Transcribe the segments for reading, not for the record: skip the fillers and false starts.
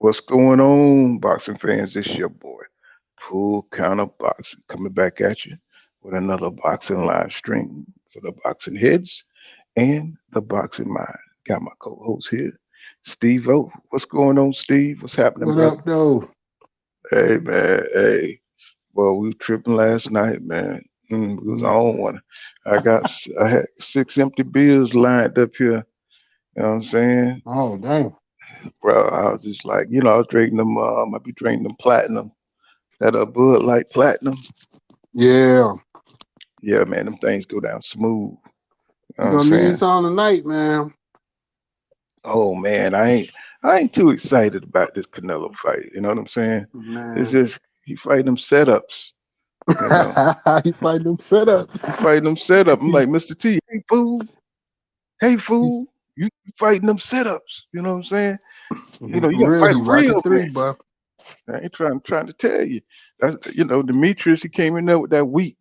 What's going on, boxing fans? It's your boy, Full Counter Boxing, coming back at you with another boxing live stream for the boxing heads and the boxing mind. Got my co-host here, Steve O. What's going on, Steve? What's happening, What brother? up, though? Hey, man. Hey, well, we were tripping last night, man. We was Mm. on one. I had six empty beers lined up here. You know what I'm saying? Oh, dang. Bro, I was just like, I was drinking them. I be drinking them platinum. That Bud Light Platinum. Yeah. Yeah, man, them things go down smooth. You know You what I'm gonna need saying? some tonight, man. Oh man, I ain't too excited about this Canelo fight. You know what I'm saying? It's Man. just he fight them setups. You know, You find them setups. he fight them setup. I'm like Mr. T, hey fool, you fighting them setups. You know what I'm saying? You For gotta real, fight he a rocket real man. three, bro. I ain't trying to tell you. That's Demetrius. He came in there with that weak.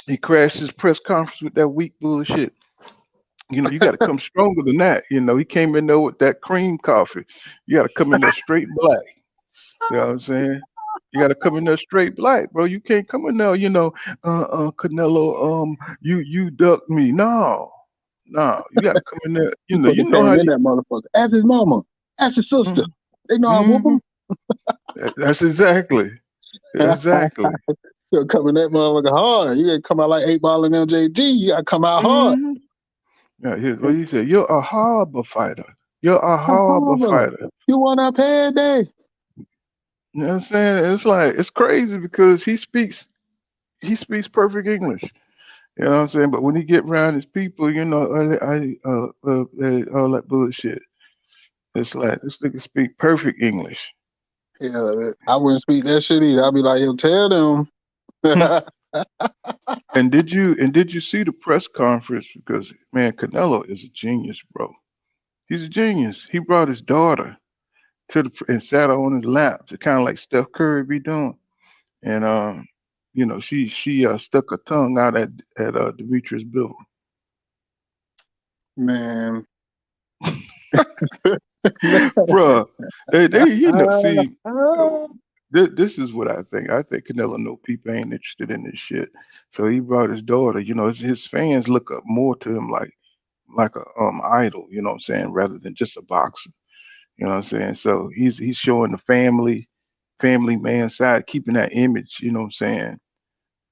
He crashed his press conference with that weak bullshit. You got to come stronger than that. He came in there with that cream coffee. You got to come in there straight black. You know what I'm saying? You got to come in there straight black, bro. You can't come in there, Canelo, you ducked me. No, no. You got to come in there. He You put the know how came in you. that motherfucker. Ask his mama. Ask his sister. Mhm, They know I whoop mhm. him. That's exactly. You come in that motherfucker hard. You gotta come out like 8 Ball and MJG. You gotta come out hard. Hmm. Yeah, here's what he said. You're a horrible fighter. You're a horrible fighter. You want a payday? You know what I'm saying? It's like it's crazy because he speaks perfect English. You know what I'm saying? But when he get around his people, all that bullshit. It's like this nigga speak perfect English. Yeah, I wouldn't speak that shit either. I'd be like, yo, tell them. Hmm. And did you see the press conference? Because man, Canelo is a genius, bro. He's a genius. He brought his daughter and sat her on his lap, to kind of like Steph Curry be doing. And she stuck her tongue out at Demetrius Bivol. Man. Bruh, they see, uh, Ah, this is what I think. I think Canelo know people ain't interested in this shit. So he brought his daughter. His fans look up more to him like a idol. You know what I'm saying, rather than just a boxer. You know what I'm saying. So he's showing the family man side, keeping that image. You know what I'm saying,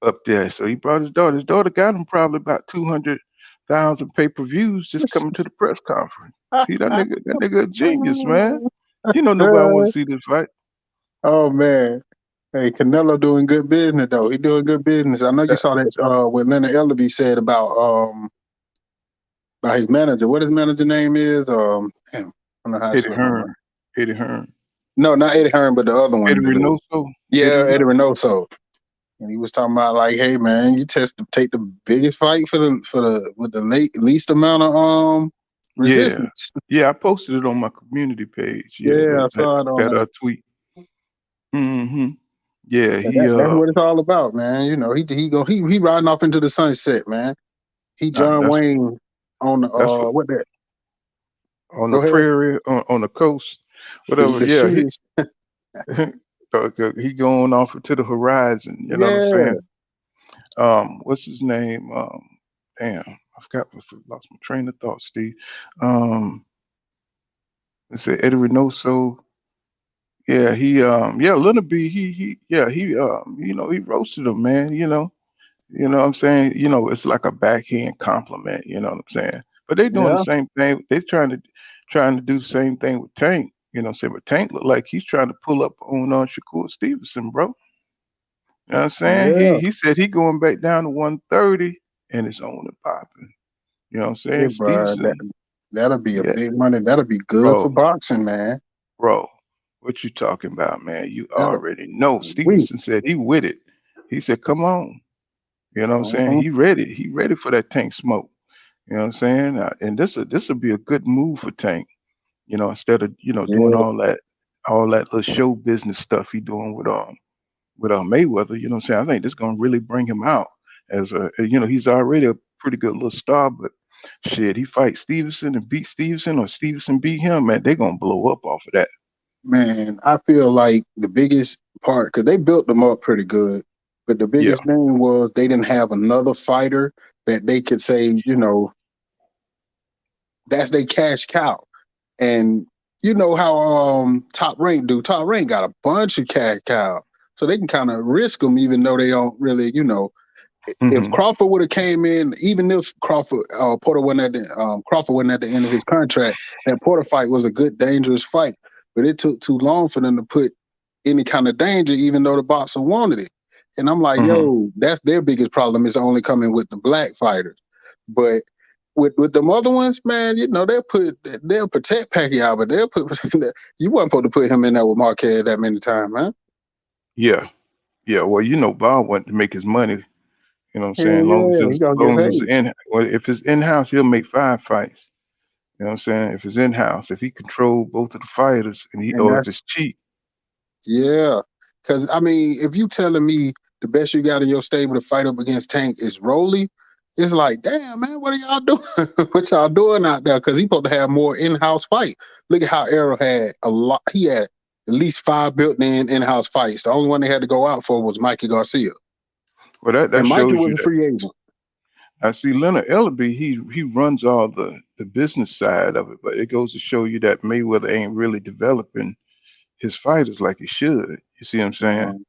up there. So he brought his daughter. His daughter got him probably about 200,000 pay-per-views just coming to the press conference. See that nigga a genius, man. Nobody want to see this fight. oh man. Hey, Canelo doing good business though. He doing good business. I know you That, saw that what Leonard Ellerby said about his manager. What his manager name is? Damn, I don't know how to Eddie slip my mind. Hearn. Eddie Hearn. No, not Eddie Hearn, but the other one. Eddie Reynoso. Eddie Yeah, Eddie Reynoso. Reynoso. And he was talking about like, hey man, take the biggest fight for the with the least amount of Yeah. resistance. Yeah, I posted it on my community page. Yeah, Yeah, that I that saw it on that there. tweet. Hmm. Yeah, But he that's what it's all about, man. You know, he riding off into the sunset, man. He nah, John Wayne on the that's what what that? on the Go ahead. prairie, on the coast, whatever. The Yeah, shooters. he going off into the horizon. You know what I'm Yeah. saying? What's his name? Damn, I forgot. I lost my train of thought, Steve. Um, let's say Eddie Reynoso. Yeah, yeah, Leonard B. He roasted him, man. What I'm saying. It's like a backhand compliment. You know what I'm saying? But they doing the Yeah. same thing. They trying to do the same thing with Tank. You know what I'm saying? But Tank look like he's trying to pull up on Shakur Stevenson, bro. You know what I'm saying? He Yeah. he said he going back down to 130 and it's on and popping. You know what I'm Yeah, saying? bro. Stevenson, That'll be a yeah, big money. That'll be good for bro, boxing, man. bro. What you talking about, man? You That'll already know. we. Stevenson said he with it. He said, come on. You know what I'm saying? Uh-huh. He ready. He ready for that Tank smoke. You know what I'm saying? And this will be a good move for Tank. Instead of doing Yeah. all that little show business stuff he doing with Mayweather. You know what I'm saying? I think this gonna really bring him out as he's already a pretty good little star, but shit, he fights Stevenson and beat Stevenson, or Stevenson beat him, man, they gonna blow up off of that. Man, I feel like the biggest part, because they built them up pretty good, but the Yeah. biggest thing was they didn't have another fighter that they could say, that's their cash cow. And you know how Top Rank do. Top Rank got a bunch of cash cow, so they can kind of risk them, even though they don't really, if Hmm. Crawford would have came in, even if Crawford wasn't at the end of his contract, that Porter fight was a good, dangerous fight. But it took too long for them to put any kind of danger, even though the boxer wanted it. And I'm like, Hmm. yo, that's their biggest problem is only coming with the black fighters. But with them other ones, man, they'll protect Pacquiao, but they'll put you weren't supposed to put him in there with Marquez that many times, man. Yeah. Yeah. Well, Bob wanted to make his money. You know what I'm saying? Hell yeah, he gonna get Long as it was paid. well, if it's in house, he'll make 5 fights. You know what I'm saying? If it's in house, if he control both of the fighters, And or if that's it's cheap. Yeah, because I mean, if you telling me the best you got in your stable to fight up against Tank is Rolly, it's like, damn man, what are y'all doing? What y'all doing out there? Because he supposed to have more in-house fight. Look at how Arrow had a lot. He had at least 5 built-in in-house fights. The only one they had to go out for was Mikey Garcia, Well, that and Mikey shows was you a that. free agent. I see Leonard Ellerby. He runs all the business side of it, but it goes to show you that Mayweather ain't really developing his fighters like he should. You see what I'm saying? Um,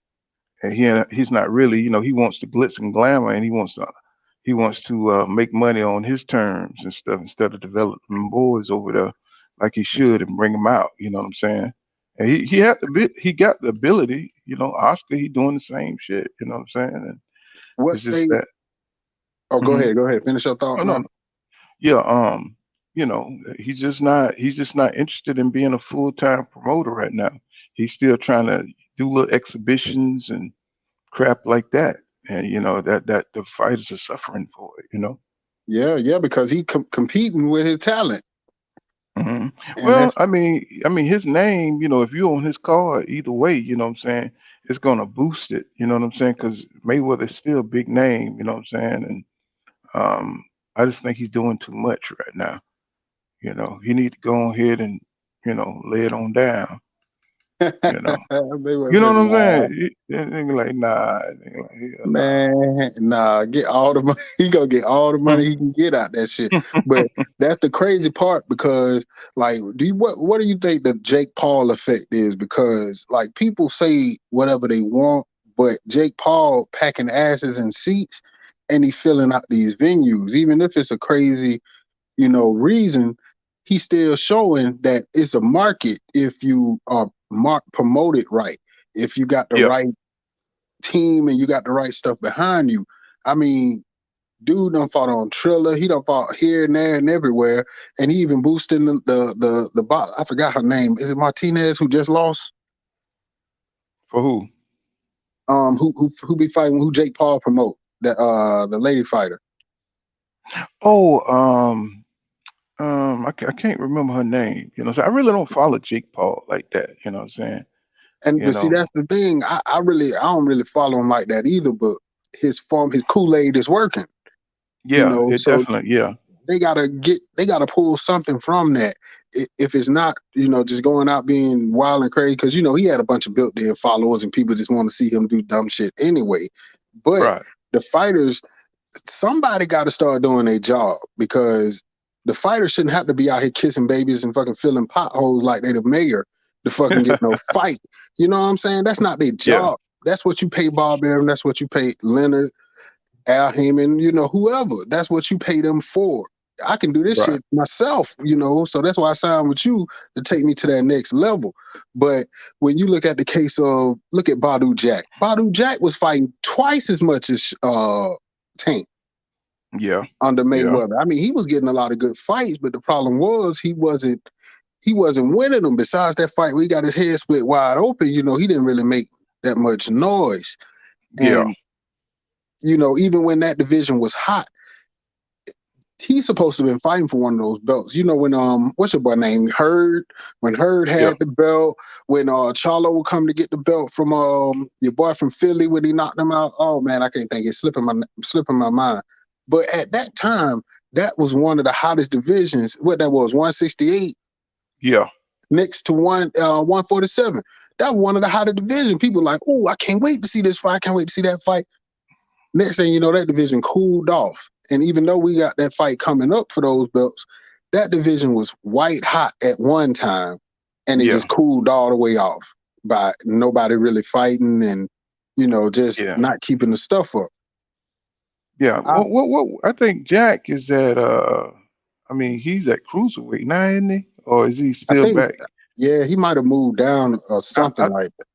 And he's not really. He wants the glitz and glamour, and he wants to make money on his terms and stuff instead of developing boys over there like he should and bring them out. You know what I'm saying? And he got the ability. Oscar, he doing the same shit. You know what I'm saying? And what it's just they? that. Oh, Hmm. go ahead. Finish your thought, Oh no, man. no. Yeah. He's just not interested in being a full time promoter right now. He's still trying to do little exhibitions and crap like that. And that the fighters are suffering for it. Yeah, because he competing with his talent, Hmm. and Well, that's I mean, his name. If you on his card, either way, what I'm saying, it's gonna boost it. You know what I'm saying? Because Mayweather's still a big name. You know what I'm saying? And I just think he's doing too much right now. He need to go ahead and lay it on down. You know, Mayweather you know said, what I'm nah. saying? Nigga like nah, nigga like hell Man, nah, get all the money. He gonna get all the nah. money he can get out that shit. But that's the crazy part because, like, what do you think the Jake Paul effect is? Because like people say whatever they want, but Jake Paul packing asses in seats and he filling out these venues, even if it's a crazy, reason. He's still showing that it's a market if you are promoted right, if you got the Yeah, right team and you got the right stuff behind you. I mean, dude done fought on Triller. He done fought here and there and everywhere. And he even boosted the box. I forgot her name. Is it Martinez who just lost? for who? Who be fighting? Who Jake Paul promote? The lady fighter. Oh, I can't remember her name. So I really don't follow Jake Paul like that. You know what I'm saying? And You but see, know, that's the thing. I don't really follow him like that either. But his Kool Aid is working. yeah, it So definitely, yeah, they gotta pull something from that. If it's not, just going out being wild and crazy, because he had a bunch of built-in followers and people just want to see him do dumb shit anyway. But right, the fighters, somebody got to start doing their job because the fighters shouldn't have to be out here kissing babies and fucking filling potholes like they the mayor to fucking get no fight. You know what I'm saying? That's not their yeah, job. That's what you pay Bob Arum. That's what you pay Leonard, Al Heyman, whoever. That's what you pay them for. I can do this right, shit myself, so that's why I signed with you to take me to that next level. But when you look at the case of, look at Badu Jack was fighting twice as much as Tank yeah, under yeah, Mayweather. I mean, he was getting a lot of good fights, but the problem was he wasn't winning them. Besides that fight where he got his head split wide open, he didn't really make that much noise. yeah, And even when that division was hot, he's supposed to have been fighting for one of those belts. When what's your boy name? Hurd. When Hurd yeah, had the belt, when Charlo would come to get the belt from your boy from Philly when he knocked him out. Oh man, I can't think. It's slipping my mind. But at that time, that was one of the hottest divisions. What that was, 168. yeah. next to 147. That was one of the hotter division. People like, oh, I can't wait to see this fight. I can't wait to see that fight. Next thing you know, that division cooled off. And even though we got that fight coming up for those belts, that division was white hot at one time, and it Yeah, just cooled all the way off by nobody really fighting and just yeah, not keeping the stuff up. yeah. I, What? I think Jack is at. I mean, he's at cruiserweight now, isn't he? Or is he I still think, back? yeah, he might have moved down or something I like that.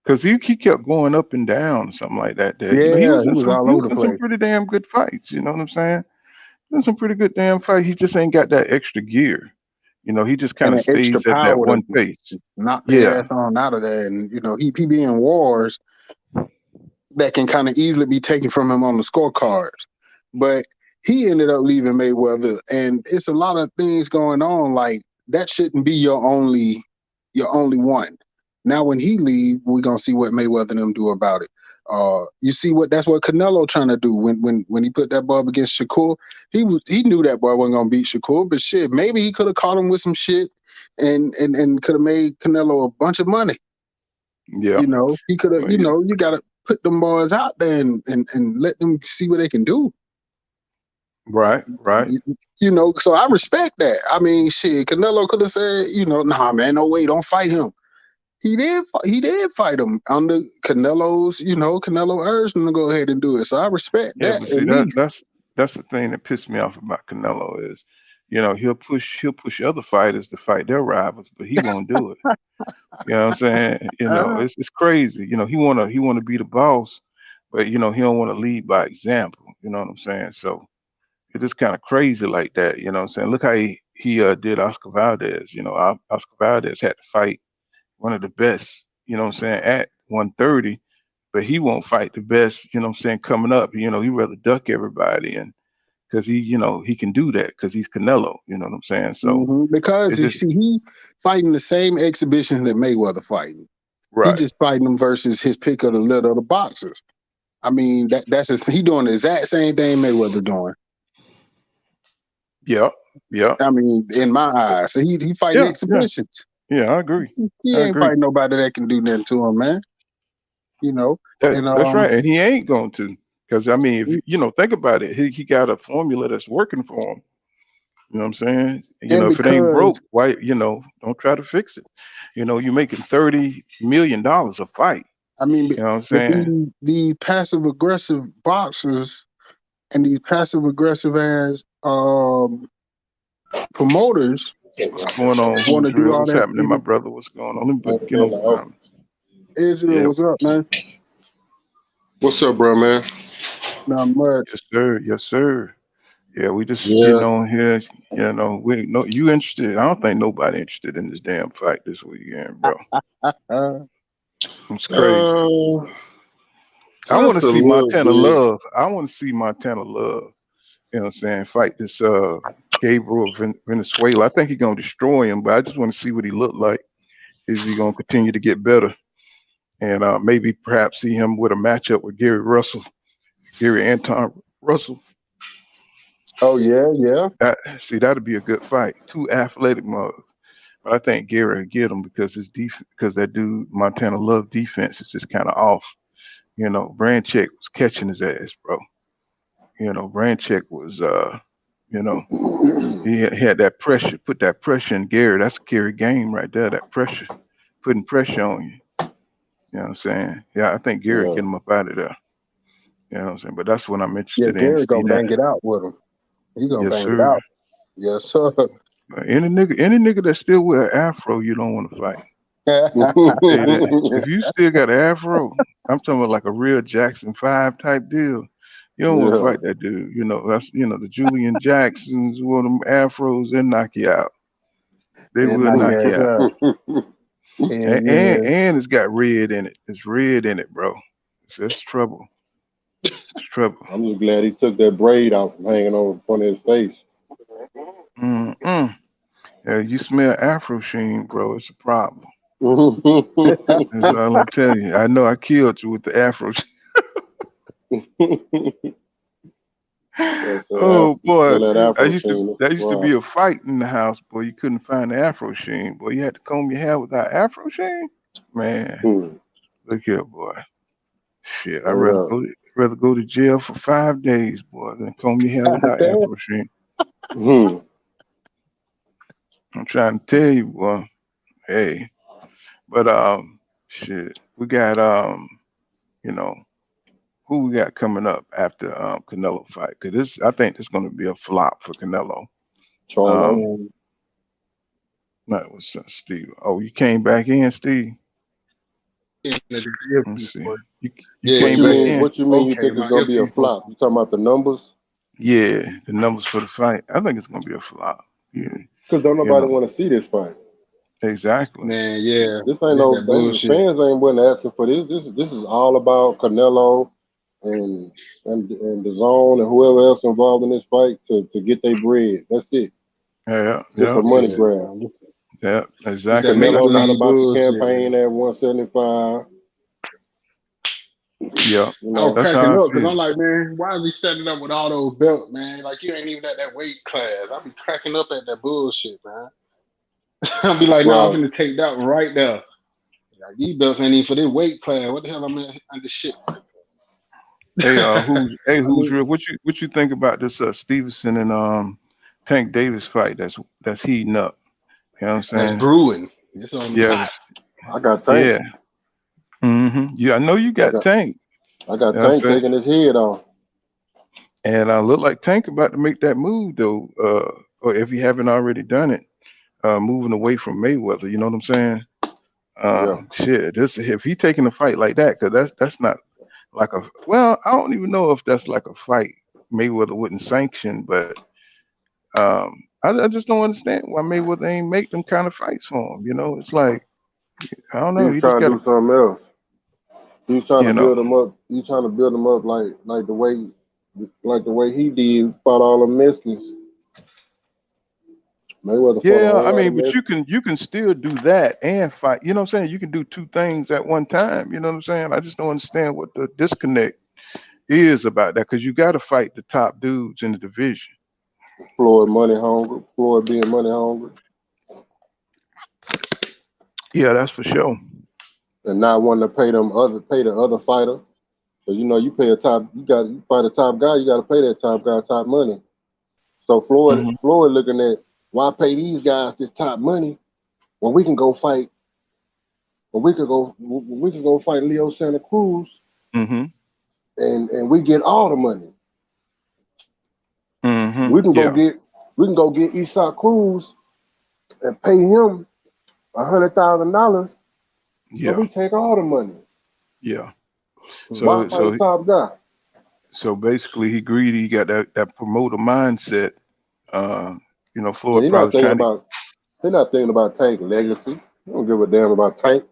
Because he kept going up and down, something like that. There, he Yeah, was he in was some all he over was the in some place. pretty damn good fights. You know what I'm saying? In some pretty good damn fights. He just ain't got that extra gear. He just kind And of that extra stays at that power to one pace. knock their Yeah, ass on out of there. And, he be in wars that can kind of easily be taken from him on the scorecards. But he ended up leaving Mayweather, and it's a lot of things going on. Like that shouldn't be your only one. Now when he leave, we're gonna see what Mayweather and them do about it. You see that's what Canelo trying to do when he put that boy up against Shakur. He knew that boy wasn't gonna beat Shakur, but shit, maybe he could have caught him with some shit and could have made Canelo a bunch of money. yeah, He could have, well, yeah. you gotta put them boys out there and let them see what they can do. Right, right. So I respect that. I mean, shit, Canelo could have said, nah, man, no way, don't fight him. He did fight him under Canelo's, Canelo urged him to go ahead and do it. So I respect Yeah, that but at see least. that's the thing that pissed me off about Canelo is, he'll push other fighters to fight their rivals, but he won't do it. You know what I'm saying? Uh, It's crazy. He wanna be the boss, but he don't want to lead by example. You know what I'm saying? So it is kind of crazy like that. You know what I'm saying? Look how he did Oscar Valdez. Oscar Valdez had to fight one of the best. You know what I'm saying, at 130, but he won't fight the best. You know what I'm saying, coming up. He rather duck everybody, and because he can do that because he's Canelo. You know what I'm saying? So because it's just he fighting the same exhibitions that Mayweather fighting. He right. just fighting them versus his pick of the litter of the boxers. I mean, he doing the exact same thing Mayweather doing. Yeah, yeah, I mean, in my eyes, so he fighting yeah, yeah, exhibitions. yeah. I agree. He I ain't agree. fighting nobody that can do nothing to him, man. You know, and That's right, and he ain't going to. Because I mean, if think about it, he got a formula that's working for him. You know what I'm saying? and If it ain't because broke, why, don't try to fix it. You're making $30 million a fight. I mean, You know what I'm but saying? these passive aggressive boxers and these passive aggressive ass promoters What's going on, want to who's do real? all What's that. happening, my brother? What's going on? Let me get on some ground. Israel, Yeah, what's up, man? What's up, bro, man? Not much. yes, sir. Yes, sir. Yeah, we just getting Yes. on here. We no you interested. I don't think nobody interested in this damn fight this weekend, bro. Uh, It's crazy. Uh, I want to just a see little Montana bit. Love. I want to see Montana Love. You know what I'm saying? Fight this Gabriel of Venezuela. I think he's gonna destroy him, but I just want to see what he looked like. Is he gonna continue to get better? And maybe perhaps see him with a matchup with Gary Russell, Gary Anton Russell. oh yeah, yeah. That'd be a good fight. Two athletic mugs. But I think Gary will get him because because that dude Montana Love defense is just kind of off. Branchek was catching his ass, bro. Branchek was you know, he had that pressure, put that pressure in Gary. That's a Gary game right there. That pressure, putting pressure on you. You know what I'm saying? Yeah, I think Gary Yeah. get him up out of there. You know what I'm saying? But that's what I'm Yeah, interested in. Gary See gonna that? bang it out with him. He gonna Yes, bang it sir. out. Yes, sir. Any nigga that still wear an afro, you don't want to fight. Hey, if you still got an afro, I'm talking about like a real Jackson 5 type deal. You don't want to Yeah. fight that dude. That's the Julian Jacksons, one of them afros, they knock you out. They And will knock knock your you ass out. out. Yeah, And it's got red in it. It's red in it, bro. It's trouble. It's trouble. I'm just glad he took that braid out from hanging over the front of his face. Mm-mm. Yeah, you smell Afro Sheen, bro. It's a problem. That's all I'm telling you. I know I killed you with the Afro. That's Oh boy, sell that I Afro used to sheen. That's that used to be wild. a fight in the house, boy. You couldn't find the Afro sheen, boy. You had to comb your hair without Afro sheen. Man, Hmm. look here, boy. Shit, I'd Straight up. rather go to jail for 5 days, boy, than comb your hair God without damn. Afro sheen. Hmm. I'm trying to tell you, boy. Hey, but shit, we got you know, who we got coming up after Canelo fight? Cause I think this gonna be a flop for Canelo. Charlo. Um, Man, that was Steve. Oh, you came back in, Steve. in the ear Let me see. people. You you Yeah, What came you back yeah. mean? in. What you mean? You Okay, think it's my gonna be a earpiece. flop? You talking about the numbers? Yeah, the numbers for the fight. I think it's gonna be a flop. Yeah, Because don't you nobody know want to see this fight. exactly. Man, yeah. This ain't This no that bullshit. fans ain't wasn't asking for this. This is all about Canelo and and the zone and whoever else involved in this fight to get their bread. That's it. Yeah, Just yeah, a money Yeah, grab. man. yeah. It's that Exactly. make Canelo not believe about to bullshit, campaign man. at 175. Yeah, You I was know, that's cracking how I up because feel. I'm like, man, why is he setting up with all those belts, man? Like you ain't even at that weight class. I be cracking up at that bullshit, man. I'll be like, nah, I'm right? gonna take that right there. Like, these belts ain't even for this weight class. What the hell I'm at this shit? I Who's mean, real? What you think about this Stevenson and Tank Davis fight that's heating up? You know what I'm that's saying? brewing. It's on the Yeah, pot. I got Tank. yeah. Yeah, I know you I got got Tank. I You got know what I'm Tank saying? taking his head off. And I look like Tank about to make that move though, or if he haven't already done it, moving away from Mayweather. You know what I'm saying? Yeah, Shit, this if he taking a fight like that, because that's not like a well, I don't even know if that's like a fight Mayweather wouldn't sanction, but I just don't understand why Mayweather ain't make them kind of fights for him. You know, it's like I don't he know. was You just trying to gotta, do something else. He was trying to you know. build him up. He trying to build him up like the way he did. Fought all the Mexicans. Mayweather fought a Yeah, whole I lot of mean, but Mexicans. you can still do that and fight. You know what I'm saying? You can do two things at one time. You know what I'm saying? I just don't understand what the disconnect is about that because you got to fight the top dudes in the division. Floyd money hungry. Floyd being money hungry Yeah, that's for sure. and not wanting to pay the other fighter. So you know you pay a top. You fight a top guy. You got to pay that top guy top money. So Hmm. Floyd looking at why pay these guys this top money when we can go fight when we can go fight Leo Santa Cruz Hmm. and we get all the money. Hmm. We can go Yeah. get we can go get Isak Cruz and pay him $100,000, but Yeah. we take all the money. Yeah. Why So fight a so top guy? so basically, he greedy. He got that promoter mindset. Uh, And Floyd probably trying to. he's not thinking about Tank legacy. He don't give a damn about Tank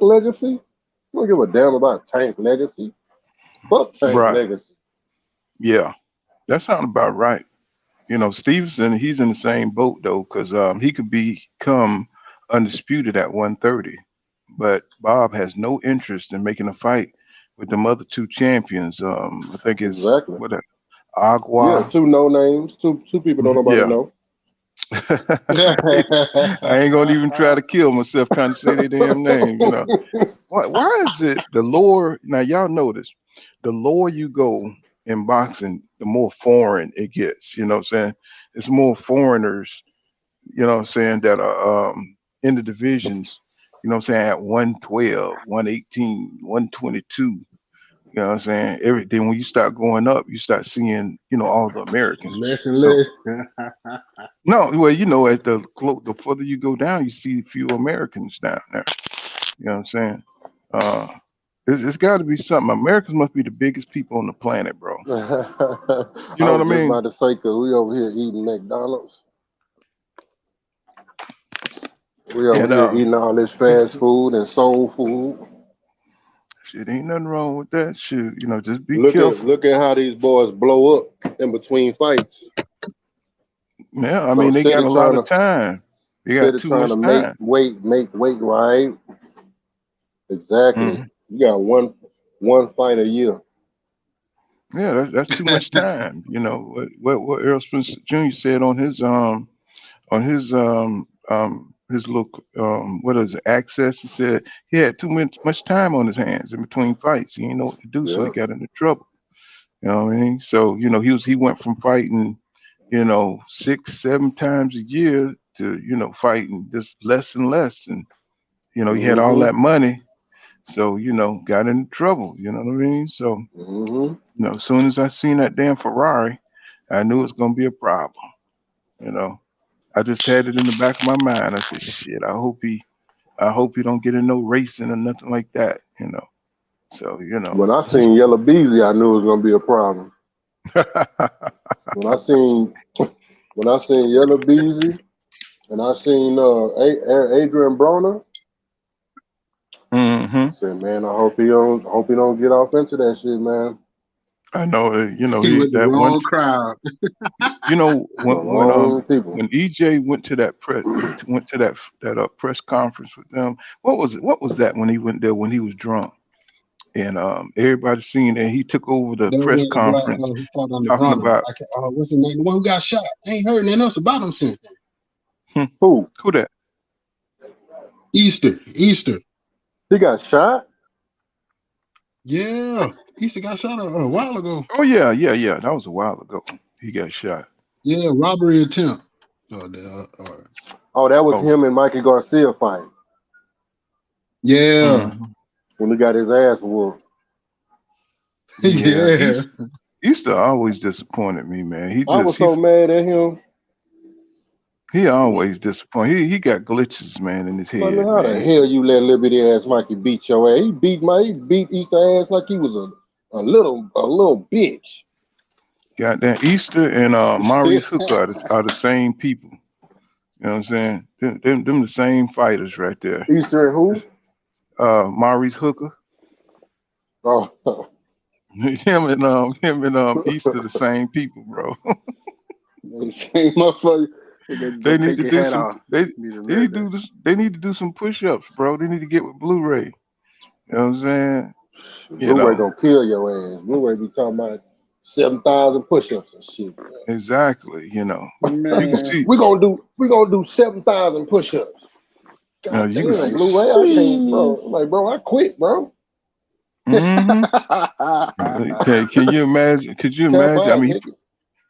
legacy. He don't give a damn about Tank legacy. Fuck Tank Right. legacy. Yeah. That sounds about right. Stevenson, he's in the same boat though, because he could become undisputed at 130, but Bob has no interest in making a fight with them other two champions. I think it's Exactly. what Yeah, Agua. two no names, two people don't nobody Yeah. know. I ain't gonna even try to kill myself trying to say their damn name. Why is it the lower now y'all notice the lower you go in boxing, the more foreign it gets. You know what I'm saying? It's more foreigners, you know what I'm saying, that are in the divisions, you know what I'm saying, at 112, 118, 122. You know what I'm saying? Everything when you start going up, you start seeing, all the Americans. less and So less. no, well, at the further you go down, you see few Americans down there. You know what I'm saying? Uh, it's got to be something. Americans must be the biggest people on the planet, bro. You I know what I was just mean? about to say, cause we over here eating McDonald's. We over And here eating all this fast food and soul food. shit, ain't nothing wrong with that. Shit, just be careful. Look at how these boys blow up in between fights. Yeah, I So mean they got a lot of time. They got too trying much to time. make weight right. Exactly. Hmm. You got one fight a year. Yeah, that's too much time. You know what Earl Spence Jr. said on his little what is it, access. He said he had too much time on his hands in between fights. He didn't know what to do, so he Yeah. got into trouble. You know what I mean? So he went from fighting 6 7 times a year to fighting just less and less, and he had all Mm-hmm. that money, so got into trouble. You know what I mean? So Mm-hmm. as soon as I seen that damn Ferrari, I knew it was gonna be a problem. You know, I just had it in the back of my mind. I said, shit, I hope he don't get in no racing or nothing like that. So When I just seen Yellow Beezy, I knew it was gonna be a problem. When I seen when I seen Yellow Beezy and I seen Adrien Broner, I hmm said, man, I hope he don't get off into that shit, man. I know. He He with the that one. wrong crowd. The wrong people. When EJ went to that press conference with them. What was that when he went there when he was drunk and everybody seen that he took over the That press was the black conference who fought under talking Bronner. about I can, what's his name? The one who got shot. I ain't heard nothing else about him since then. hmm, Who? who that? Easter. He got shot? Yeah, Easter got shot a while ago. Oh yeah, yeah, yeah. That was a while ago. He got shot. Yeah, robbery attempt. Oh, that was Oh, him and Mikey Garcia fight yeah, hmm, when he got his ass whooped. yeah. yeah. Easter always disappointed me, man. He I just was so mad at him. he always disappointed. He got glitches, man, in his Like, man, head, how the man. hell you let liberty ass Mikey beat your ass? He beat Easter ass like he was a little bitch. Goddamn Easter and Maurice Hooker are the same people. You know what I'm saying? Them the same fighters right there. Easter and who? Maurice Hooker, Oh, him and Easter the same people, bro. same motherfucker. Go They need take to your do hat some. off. They Need to they let need to that. do this. They need to do some push-ups, bro. They need to get with Blu-ray. You know what I'm saying? You Blu-ray know gonna kill your ass. Blu-ray be talking about 7,000 push-ups and shit. exactly. You can Man, see. We gonna do 7,000 push-ups. God You can damn, see. Blu-ray, I can't, see. bro. I'm like, bro, I quit, bro. hmm Can you imagine? Could you Tap imagine? I out, mean, nigga.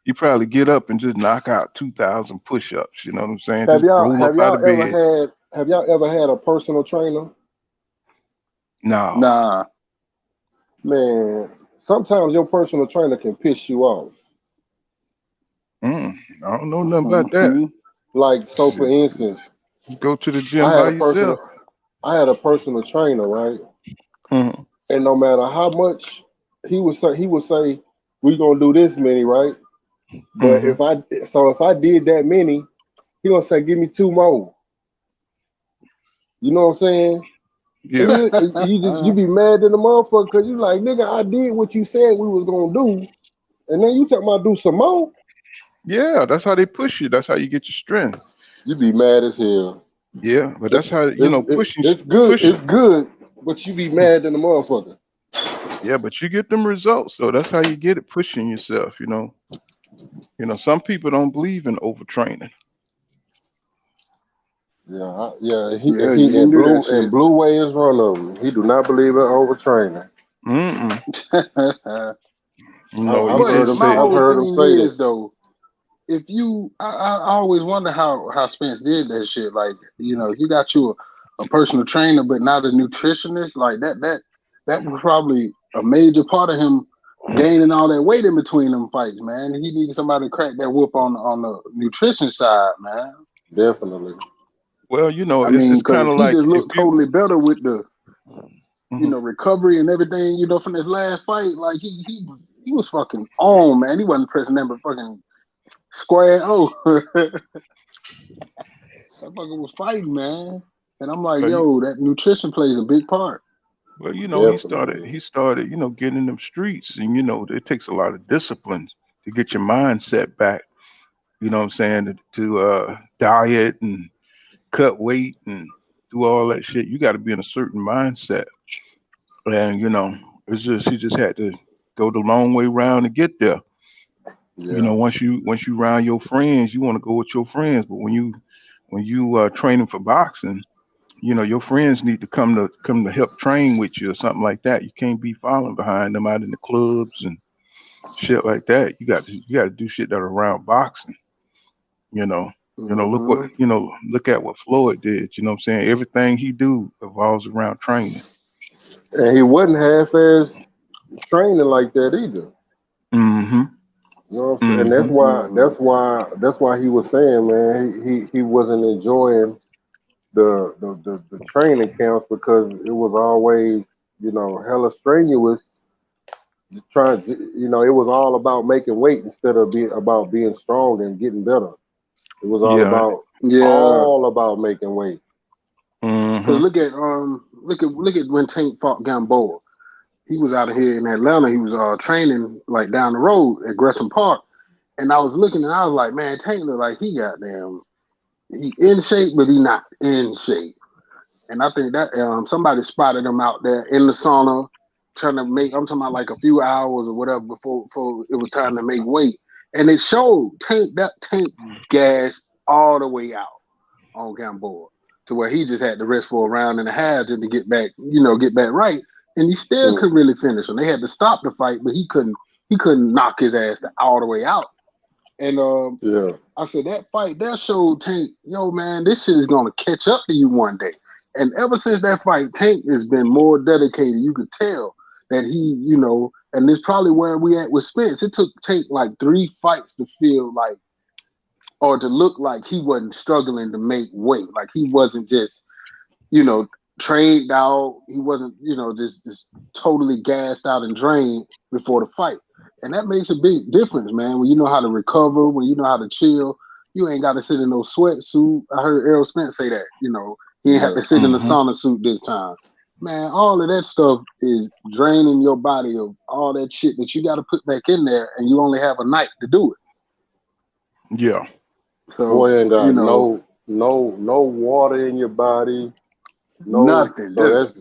you probably get up and just knock out 2,000 push-ups. You know what I'm saying? Have Just y'all roll up have out y'all of ever bed. had have y'all ever had a personal trainer? No, Nah. Man, sometimes your personal trainer can piss you off. mm, I don't know nothing about that. Hmm. Like, so for Shit, instance, go to the gym I had by a personal yourself. I had a personal trainer, right? hmm And no matter how much he would say, we gonna do this many, right? But hmm if I did that many, he gonna say, give me two more. You know what I'm saying? And Yeah, you be mad at the motherfucker because you like, nigga, I did what you said we was gonna do, and then you talking about do some more. yeah. That's how they push you. That's how you get your strength. You be mad as hell. Yeah, but that's It's how it's pushing, it's good. pushing. It's good, but you be mad at the motherfucker. Yeah, but you get them results. So that's how you get it. Pushing yourself. Some people don't believe in overtraining. Yeah, yeah. He Yeah, and you he can and do that Blue Way is one of them. He do not believe in overtraining. Mm-mm. shit. He But just my say, I've whole heard him thing say that. is though, if you, I always wonder how Spence did that shit. Like, you got you a personal trainer, but not a nutritionist. Like that was probably a major part of him gaining all that weight in between them fights, man. He needed somebody to crack that whip on the nutrition side, man. Definitely. well, I it's mean, kind because of he like just if looked you. totally better with the Mhm. recovery and everything, from his last fight. Like he was fucking on, man. He wasn't pressing that but fucking square. Oh, that fucker was fighting, man. And I'm like, Well, yo, that nutrition plays a big part. he started. Definitely. He started. Getting in them streets, and it takes a lot of discipline to get your mindset back. You know what I'm saying? To diet and cut weight and do all that shit. You got to be in a certain mindset, and it's just he just had to. go the long way round to get there. You Yeah. know, once you round your friends, you want to go with your friends. But when you training for boxing, you know your friends need to come to help train with you or something like that. You can't be following behind them out in the clubs and shit like that. You got to do shit that are around boxing. You know, Mm-hmm. look at what Floyd did. You know what I'm saying? Everything he do evolves around training. And he wasn't half-ass training like that either. Mm-hmm. You know what I'm saying? And Mm-hmm. that's why he was saying, man, he wasn't enjoying the training camps because it was always, hella strenuous. It was all about making weight instead of being strong and getting better. It was all Yeah. about Yeah. all about making weight. Cause Mm-hmm. look at when Tank fought Gamboa. He was out of here in Atlanta. He was training like down the road at Gresham Park. And I was looking and I was like, man, Tank look like he in shape, but he not in shape. And I think that somebody spotted him out there in the sauna trying to make. I'm talking about like a few hours or whatever before it was time to make weight, and it showed Tank gassed all the way out on Gamboa to where he just had to rest for a round and a half just to get back right, and he still Mm, couldn't really finish him. They had to stop the fight, but he couldn't knock his ass all the way out. And yeah. I said that fight that showed Tank, yo man, this shit is gonna catch up to you one day. And ever since that fight, Tank has been more dedicated. You could tell that and it's probably where we at with Spence. It took Tank like 3 fights to feel like or to look like he wasn't struggling to make weight. Like he wasn't just, you know, trained out. He wasn't, just totally gassed out and drained before the fight. And that makes a big difference, man. When you know how to recover, when you know how to chill, you ain't got to sit in no sweatsuit. I heard Errol Spence say that, he ain't have Yeah. to sit in the Mm-hmm. sauna suit this time. Man, all of that stuff is draining your body of all that shit that you got to put back in there, and you only have a night to do it. Yeah. So, Boy ain't got no water in your body. No, nothing. so Just,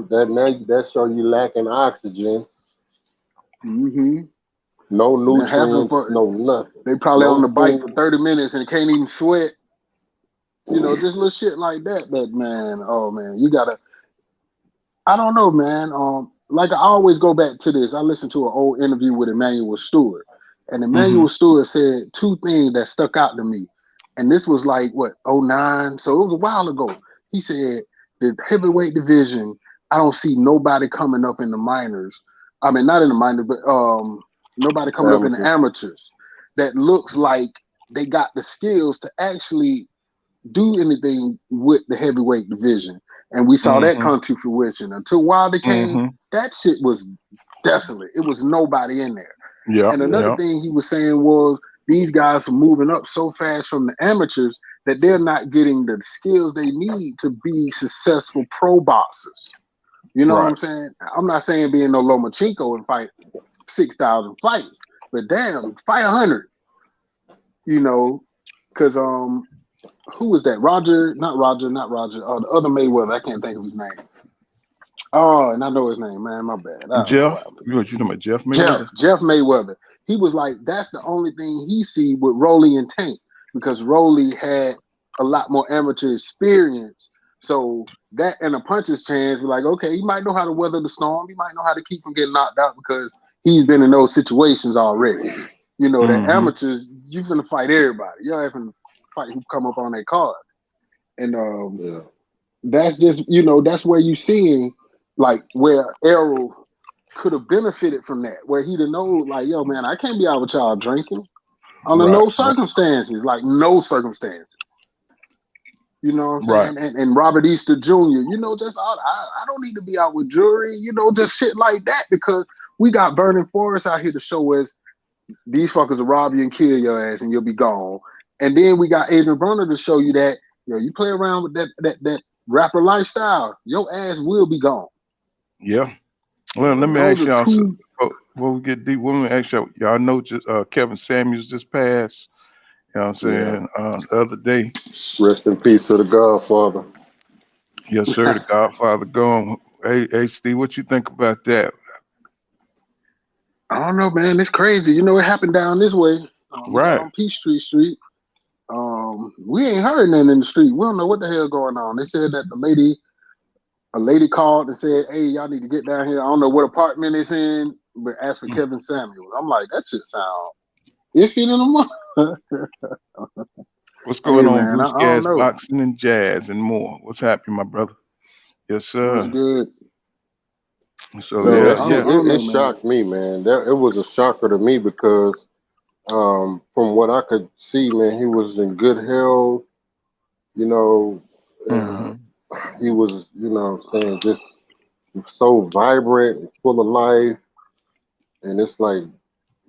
that now that show you lacking oxygen. mm-hmm. No And then half of them, nutrients. No nothing. they probably on No the bike for food. 30 minutes and can't even sweat. Just little shit like that. That man, oh man, you gotta. I don't know, man. Like I always go back to this. I listened to an old interview with Emmanuel Stewart, and Mm-hmm. Emmanuel Stewart said two things that stuck out to me. And this was like what '09, so it was a while ago. He said the heavyweight division. I don't see nobody coming up in the minors. I mean, not in the minors, but nobody coming up in the Amateurs. amateurs that looks like they got the skills to actually do anything with the heavyweight division. And we saw that Mm-hmm. come to fruition. Until Wilder came, Mm-hmm. that shit was desolate. It was nobody in there. Yeah. And another Yeah. thing he was saying was these guys are moving up so fast from the amateurs that they're not getting the skills they need to be successful pro boxers. You know what Right. I'm saying? I'm not saying being no Lomachenko and fight 6,000 fights, but damn, fight 100. You know, because who was that? Not Roger. The other Mayweather. I can't think of his name. Oh, and I know his name, man. My bad. I don't know Jeff, why. you talking about Jeff Jeff, Mayweather? Jeff Mayweather. He was like, that's the only thing he see with Rolly and Tank because Rolly had a lot more amateur experience. So that and a puncher's chance, we're like, okay, he might know how to weather the storm. He might know how to keep from getting knocked out because he's been in those situations already. That Mm-hmm. amateurs, you finna fight everybody. Y'all finna fight who come up on that card. And Yeah. that's just that's where you seeing like where Errol could have benefited from that, where he'd have known like, yo, man, I can't be out with y'all drinking under Right. no Right. circumstances, like no circumstances. You know what I'm Right. saying? And Robert Easter Jr., just I don't need to be out with jury, just shit like that because we got Vernon Forrest out here to show us these fuckers will rob you and kill your ass and you'll be gone. And then we got Adrien Broner to show you that, you play around with that rapper lifestyle, your ass will be gone. Yeah. Well, let Yeah. me Those ask are y'all. two. Before we get deep, let me ask y'all know just Kevin Samuels just passed. You know what I'm Yeah. saying? The other day. Rest in peace to the Godfather. Yes, sir. The Godfather gone. Hey, Steve, what you think about that? I don't know, man. It's crazy. You know, it happened down this way. We got Right. on Peachtree Street. We ain't heard nothing in the street. We don't know what the hell going on. They said that a lady called and said, "Hey, y'all need to get down here." I don't know what apartment it's in, but asked for Mm. Kevin Samuels. I'm like, that shit sound iffy in the morning. What's going Hey, on, man, Blue I don't Skies, know. Boxing and Jazz and more? What's happening, my brother? Yes, What's sir. good? So Man, So yeah, that I shit don't, yeah. I don't it know, man. shocked me, man. That it was a shocker to me because from what I could see, man, he was in good health. You know, uh, Hmm. he was, saying just so vibrant and full of life, and it's like,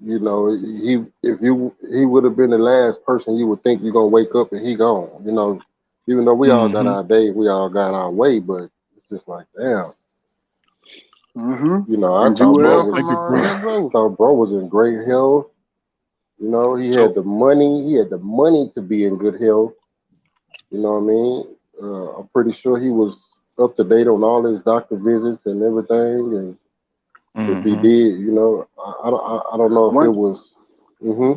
he if you he would have been the last person you would think you're gonna wake up and he gone. Even though we all got Hmm. our day, we all got our way, but it's just like, damn. Mm-hmm. I And thought Yeah, bro Jewel was thank from you, bro. Denver. thought bro was in great health. He had So the money. He had the money to be in good health. You know what I mean? I'm pretty sure he was up to date on all his doctor visits and everything. And if he hmm did, I don't know if it One. was. Hmm.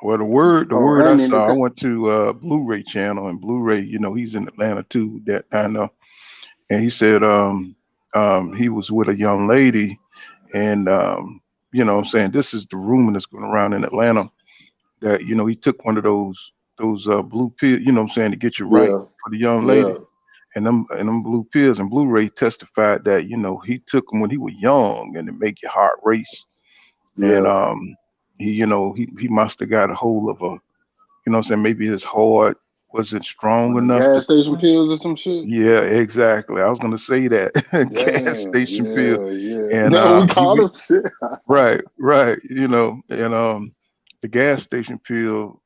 well, the Oh, word I I mean, saw, I went to Blu-ray channel, and Blu-ray, he's in Atlanta too, that I know. And he said he was with a young lady, and what I'm saying, this is the rumor that's going around in Atlanta, that he took one of those blue pills, what I'm saying, to get you right Yeah. for the young Yeah. lady. And them blue pills, and Blu-ray testified that he took them when he was young, and it make your heart race. And Yeah. he must have got a hold of a, what I'm saying, maybe his heart wasn't strong one of the enough to. gas station pills or some shit. Yeah, exactly. I was gonna say that. Gas Damn. station pill. Yeah. Yeah. And That we he call them shit. right, and the gas station pill,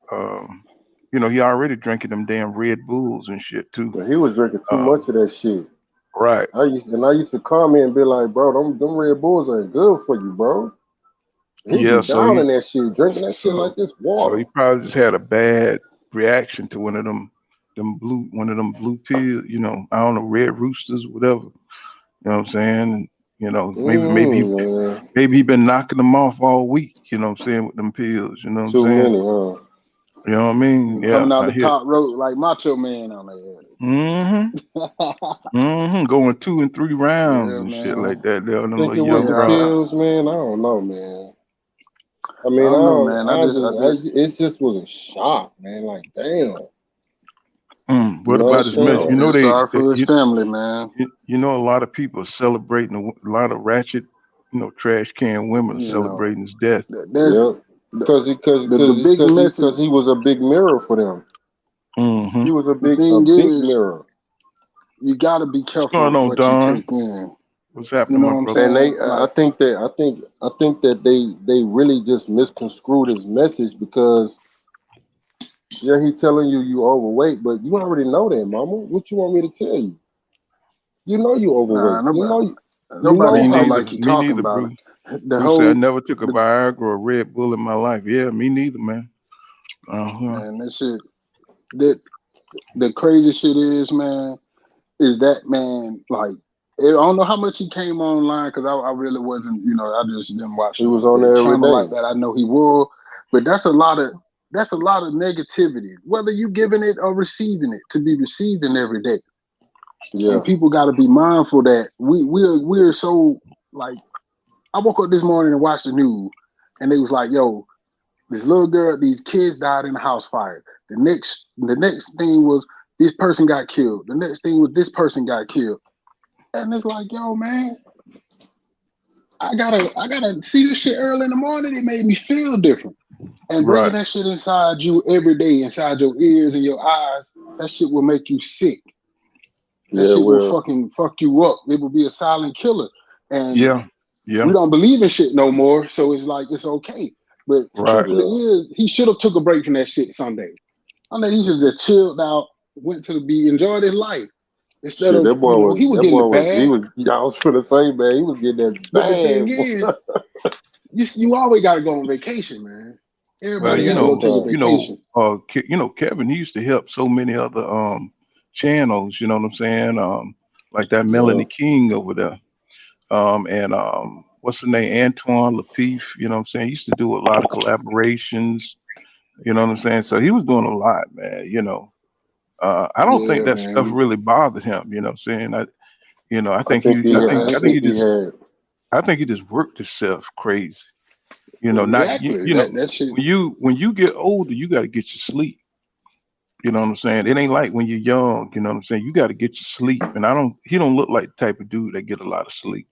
he already drinking them damn Red Bulls and shit too. But he was drinking too much Um, of that shit. right. I used to comment and be like, bro, them Red Bulls ain't good for you, bro. He be Yeah, down in that shit, drinking that shit like so it's so water. he probably just had a bad reaction to one of them blue pills, I don't know, Red Roosters, whatever. You know what I'm saying? Man. Maybe he been knocking them off all week, what I'm saying, with them pills, you know what I'm Too saying? many, huh? You know what I mean? And Yeah, coming out I the hear. top rope like Macho Man on there. Mm-hmm. Mm-hmm. Going 2 and 3 rounds Yeah, and shit like man. that. They're them Think little it was young the broad. Yeah. pills, man. I don't know, man. I I mean, don't know, man. it just was a shock, man. Like, damn, What you about his mess? I understand? feel sorry for his family, man. A lot of people are celebrating, a lot of ratchet, trash can women are You know, celebrating his death. there's Yeah, because he, cause, the cause, he, big cause, he, message. cause he was a big mirror for them. Mm-hmm. He was The a thing big is, mirror, you got to be What's careful going with on, what you Don? take in. What's You happening, know my what I'm brother? and saying? Like, I think that they really just misconstrued his message because yeah, he telling you overweight, but you already know that, mama. What you want me to tell you? You know you nah, overweight. You nobody know Me feel how. neither. like you Me talking neither, about Blue. it. The Blue said I whole, never took a the Viagra or a Red Bull in my life. Yeah, me neither, man. Uh-huh. man, that shit. That the crazy shit is, man, is that man like. I don't know how much he came online because I really wasn't, I just didn't watch He was on the there every channel like day. that. I know he will, but that's a lot of negativity, whether you giving it or receiving it, to be receiving every day. And Yeah, people got to be mindful that we're so like. I woke up this morning and watched the news, and they was like, "Yo, this little girl, these kids died in a house fire. The next thing was this person got killed. The next thing was this person got killed." And it's like, yo, man, I gotta see this shit early in the morning. It made me feel different. And bringing Right. that shit inside you every day, inside your ears and your eyes, that shit will make you sick. That yeah. shit will Well, fucking fuck you up. It will be a silent killer. And Yeah. we Yeah. don't believe in shit no more. So it's like it's okay. But Right. truthfully yeah, is he should have took a break from that shit Sunday. I think he should have just chilled out, went to the beach, enjoyed his life. Instead shit. of, he was That getting the boy was he bag. was. I was for the same man. He was getting that But the thing bag. is, you always gotta go on vacation, man. Well, Everybody Man, gotta go take a anytime. vacation. Kevin, he used to help so many other channels, you know what I'm saying? Like that Yeah, Melanie King over there. And what's the name, Antoine Lafitte. You know what I'm saying? He used to do a lot of collaborations. You know what I'm saying? So he was doing a lot, man. I don't think Yeah, that stuff man. really bothered him. You know what I'm saying? I I think think he had. I I think think he had. I think he just worked himself crazy. Not Exactly. That shit. when you get older, you got to get your sleep. You know what I'm saying? It ain't like when you're young. You know what I'm saying? You got to get your sleep. And I don't. He don't look like the type of dude that get a lot of sleep.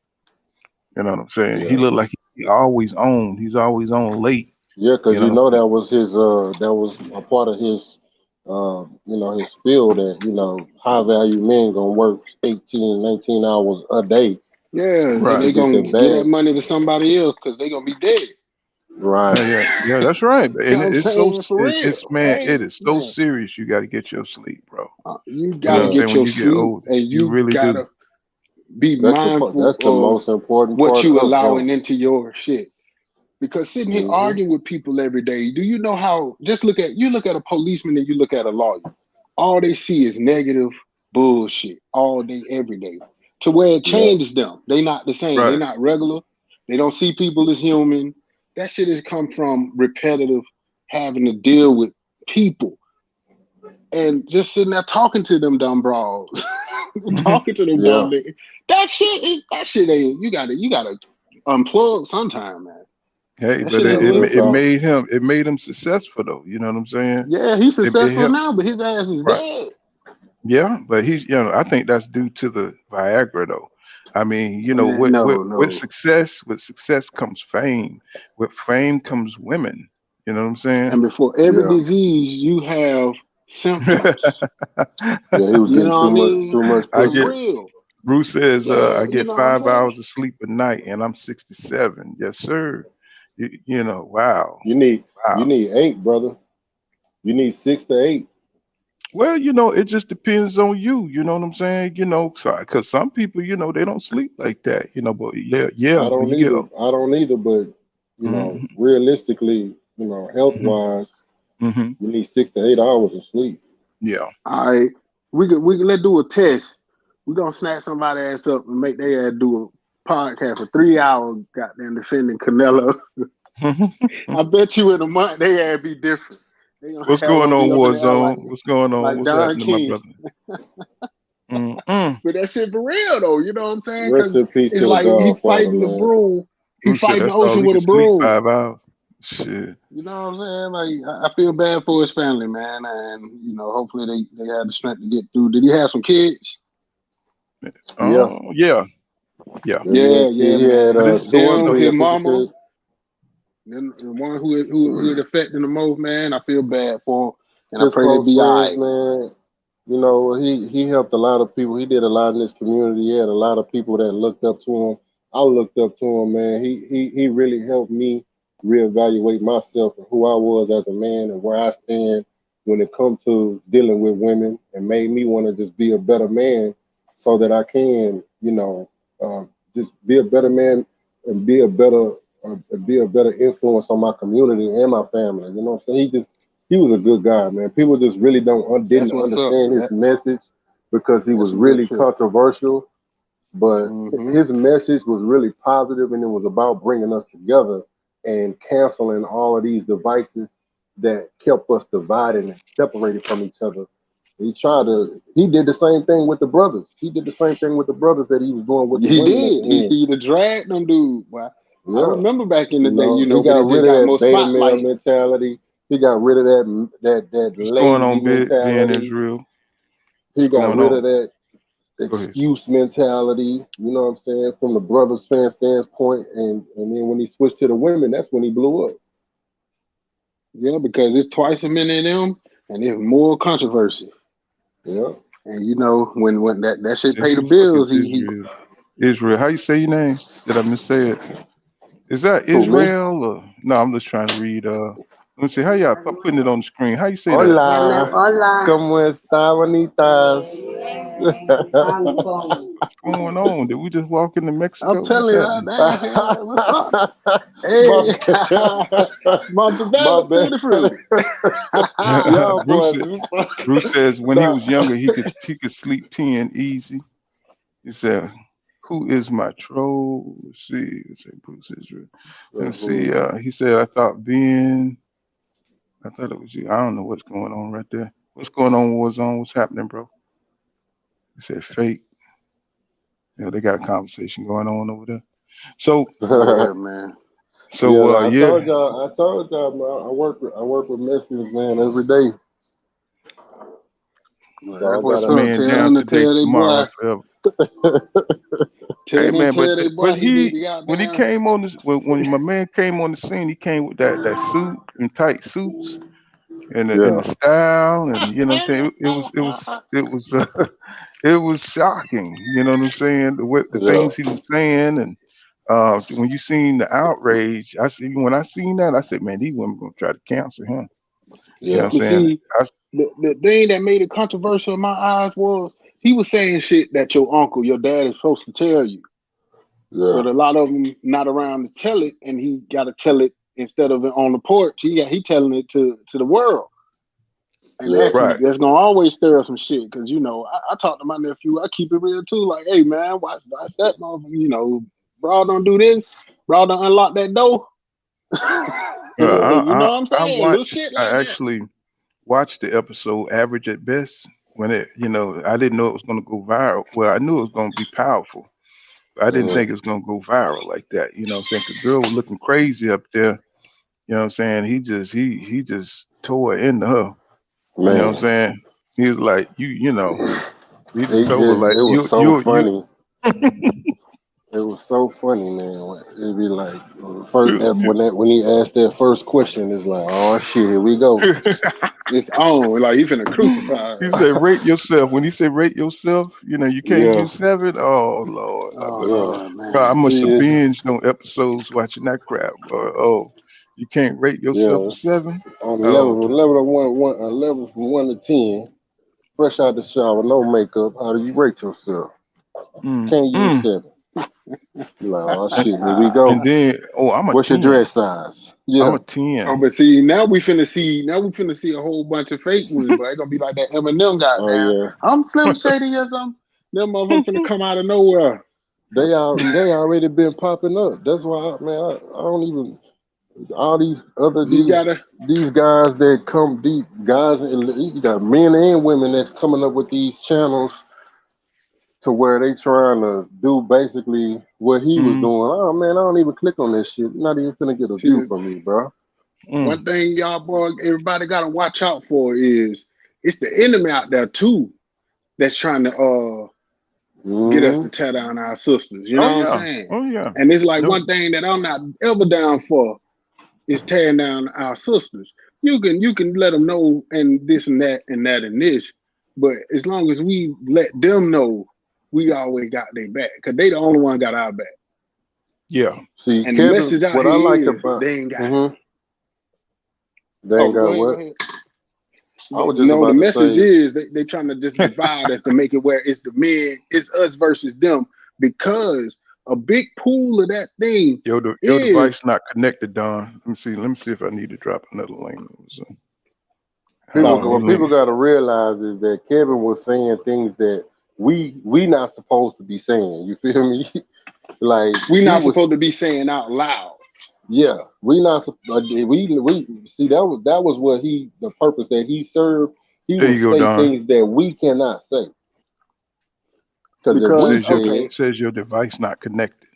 You know what I'm saying? He Yeah. look like he always on. He's always on late. Yeah, because You know. that was his that was a part of his his spiel that, high value men gonna work 18, 19 hours a day Yeah, and Right. to they get gonna their get that bag. money to somebody else because they gonna be dead. Right. Yeah. That's right. You And know what I'm it's so saying? For it's real. man, Hey, it is so man. serious. You got to get your sleep, bro. You You know what gotta I'm Yeah. saying? get When your you get sleep, older, and you you really do. gotta be mindful That's the of most important what part you of him. allowing into your shit. Because sitting here Hmm. arguing with people every day, do you know how? Just look at a policeman and you look at a lawyer. All they see is negative bullshit all day, every day. To where it Yeah. changes them. They not the same. They Right. not regular. They don't see people as human. That shit has come from repetitive having to deal with people and just sitting there talking to them dumb bras, talking to them dumb Yeah. niggas. That shit ain't. You gotta unplug sometime, man. Hey, That but shit Yeah. ain't Real it healthy. talk. made him successful though. You know what I'm saying? Yeah, he's It successful helped. now, but his ass is Right. dead. Yeah, but I think that's due to the Viagra though. I mean, Man, no, no. with success comes fame. With fame comes women. You know what I'm saying? And before every Yeah. disease, you have symptoms. Yeah. He was You getting know what I mean? too much I For pussy. get real. Bruce says Yeah, I you get know what I'm 5 saying? hours of sleep a night and I'm 67. Yes, sir. Wow. You need you Wow. need 8, brother. You need 6 to 8. Well, it just depends on you. You know what I'm saying? Because some people, they don't sleep like that. But yeah, I when don't you get, either. I don't either. But hmm realistically, health hmm wise, hmm you need 6 to 8 hours of sleep. yeah. All right. We could let's do a test. We're gonna snatch somebody ass up and make their ass do a podcast for 3 hours, goddamn defending Canelo. I bet you in a month they ass be different. They gonna What's have going one on, be up in the air Warzone? What's going on? like What's Don happening, my King. brother? Mm-mm. But that shit for real though, you know what I'm saying? Rest Because in peace it's to the like he Godfather, fighting the man. broom. He Bruce said fighting the that's all ocean he with can a sleep broom. 5 hours. Shit. You know what I'm saying? Like I feel bad for his family, man, and hopefully they have the strength to get through. Did he have some kids? Yeah, Oh yeah, yeah. yeah. Yeah, yeah, He had But it's, two or them, three, his I think he mama, said. then the one who it affected the most, man. I feel bad for him, and I His pray they close be all friends, right. man. He helped a lot of people. He did a lot in this community. He had a lot of people that looked up to him. I looked up to him, man. He really helped me reevaluate myself and who I was as a man and where I stand when it comes to dealing with women, and made me want to just be a better man so that I can, just be a better man and be a better influence on my community and my family. You know what I'm saying? He was a good guy, man. People just really don't That's didn't what's up. understand his message because he That's was some good really shit. controversial. But Hmm. his message was really positive, and it was about bringing us together and canceling all of these devices that kept us divided and separated from each other. He did the same thing with the brothers. He did the same thing with the brothers that he was doing with the He women at did. the end. He the dragged them dude. Boy. I Yeah. remember back in the day, He but it got just rid of got that more beta male spotlight. mentality. He got rid of that what's going lazy on, being mentality. Israel? He What's got going rid of on? that Go ahead. excuse mentality. You know what I'm saying? From the brothers fan standpoint, and then when he switched to the women, that's when he blew up. Yeah, because it's twice as many of them, and there's more controversy. Yeah. And when that shit Said, pay who the the fuck is bills, he Israel? Israel. How you say your name? Did I missay it? Is that who me? Israel or no? I'm just trying to read. Let me see. How y'all? I'm putting it on the screen. How you say that? Hola. Hola. ¿Cómo está, bonitas? What's going on? Did we just walk into I'm Mexico? What's telling you, happening? what's up? my Hey, my Montebello, bad. tutti frutti. Y'all Bruce boys said- is Bruce says when he nah. was younger he could sleep 10 easy. He said Who is my troll? Let's see. Let's say Bruce Israel. Let's see. Mhm. He said, I thought Ben. I thought it was you. I don't know what's going on right there. What's going on, Warzone? What's happening, bro? He said fake. They got a conversation going on over there. So, Yeah, man. Yeah, so yeah, I told y'all, man. I work with Mexicans, man, every day. Well, So that's I what's gotta. up. man, Tell down them to today, tell they tomorrow, boy. forever. Tell Hey them man, tell they boy but he need to he when he goddamn. came on this when my man came on the scene, he came with that suit and tight suits and the Yeah, style, and you know what I'm saying. It was it was shocking. You know what I'm saying? The yeah, things he was saying, and when you seen the outrage, when I seen that, I said, man, these women gonna try to cancel him. You know yeah, what I'm But saying? see, the thing that made it controversial in my eyes was he was saying shit that your uncle, your dad is supposed to tell you. yeah. But a lot of them not around to tell it, and he got to tell it instead of it on the porch. He telling it to the world, and Yeah, that's Right. that's gonna always stir up some shit. Because I talk to my nephew, I keep it real too. Like, hey man, watch that motherfucker. Bro, don't do this. Bro, don't unlock that door. You know what I'm saying? Little shit I like that. actually watched the episode average at best when I didn't know it was going to go viral. Well, I knew it was going to be powerful, but I didn't mhm, think it was going to go viral like that. You know what I'm saying? 'Cause girl was looking crazy up there. You know what I'm saying? He just tore into her. You know what I'm man. saying? He was like, he just told her like, It was so you. funny. It was so funny, man. It'd be like first when he asked that first question, it's like, oh shit, here we go. It's on. Like he finna crucify He her. said, rate yourself. When he said rate yourself, you can't Yeah, give 7. Oh Lord, Oh yeah. Lord, I man. must have He, binged on episodes watching that crap. Oh, you can't rate yourself a yeah. 7? On a Oh, level of a level from 1 to 10, fresh out the shower, no makeup. How do you rate yourself? mm, Can't use mm. 7. You like, oh And, shit, here we go. and then, I'm a What's your 10. dress size? I'm Yeah. a 10. Oh, but see, now we finna see a whole bunch of fake ones, but it's gonna be like that Eminem Oh goddamn. yeah. I'm Slim Shady or something. Them motherfuckers finna come out of nowhere. They already been popping up. That's why, man, I don't even all You gotta these guys that come these guys you got men and women that's coming up with these channels to where they trying to do basically what he was mm, doing. Oh man, I don't even click on this shit. You're not even finna get a see view from me, bro. mm. one thing y'all boy, everybody gotta watch out for is it's the enemy out there too that's trying to get us Hmm. to tear down our sisters. You know Oh what I'm yeah. saying? Oh yeah. And it's like No. one thing that I'm not ever down for is tearing down our sisters. You can let them know and this and that and that and this, but as long as we let them know, we always got their back because they the only one got our back. Yeah. See, And the Kevin, message out what I like here is about they ain't got it. they ain't Oh, go got ahead, go what? ahead. I was just No, the about to message say, is they trying to just divide us to make it where it's the men, it's us versus them because a big pool of that thing Your is device not connected, Don. Let me see. Let me see if I need to drop another link. So, oh what people link. got to realize is that Kevin was saying things that we not supposed to be saying. You feel me? Like we he not was, supposed to be saying out loud. yeah. We not we see that was what he the purpose that he served. He There would you go, say Don. things that we cannot say because It Because says okay, your device not connected.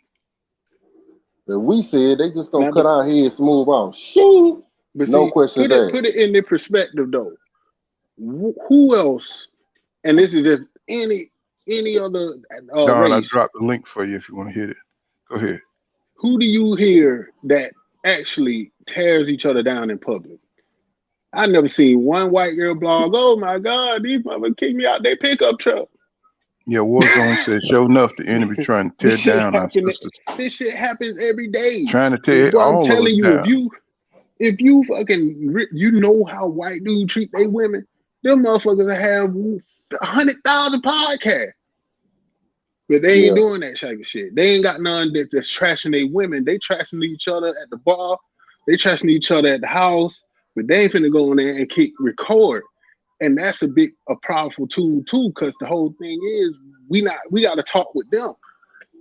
if we said they just gonna now cut the our head smooth off. Shing, but no see, questions put asked. it in the perspective though. Who else? And this is just any other Don, I race. dropped the link for you if you want to hit it. Go ahead. Who do you hear that actually tears each other down in public? I never seen one white girl blog. Oh my God, these motherfuckers kicked me out their pickup truck. Yeah, Warzone said, show enough the enemy trying to This tear shit down our happen. sisters. This shit happens every day. Trying to And tear boy, I'm all of us telling you, if down. you if you fucking you know how white dudes treat they women, them motherfuckers have 100,000 podcasts. But they ain't Yeah, doing that type of shit. They ain't got none that's trashing they women. They trashing each other at the bar. They trashing each other at the house. But they ain't finna go in there and kick record. And that's a powerful tool too, because the whole thing is we gotta talk with them.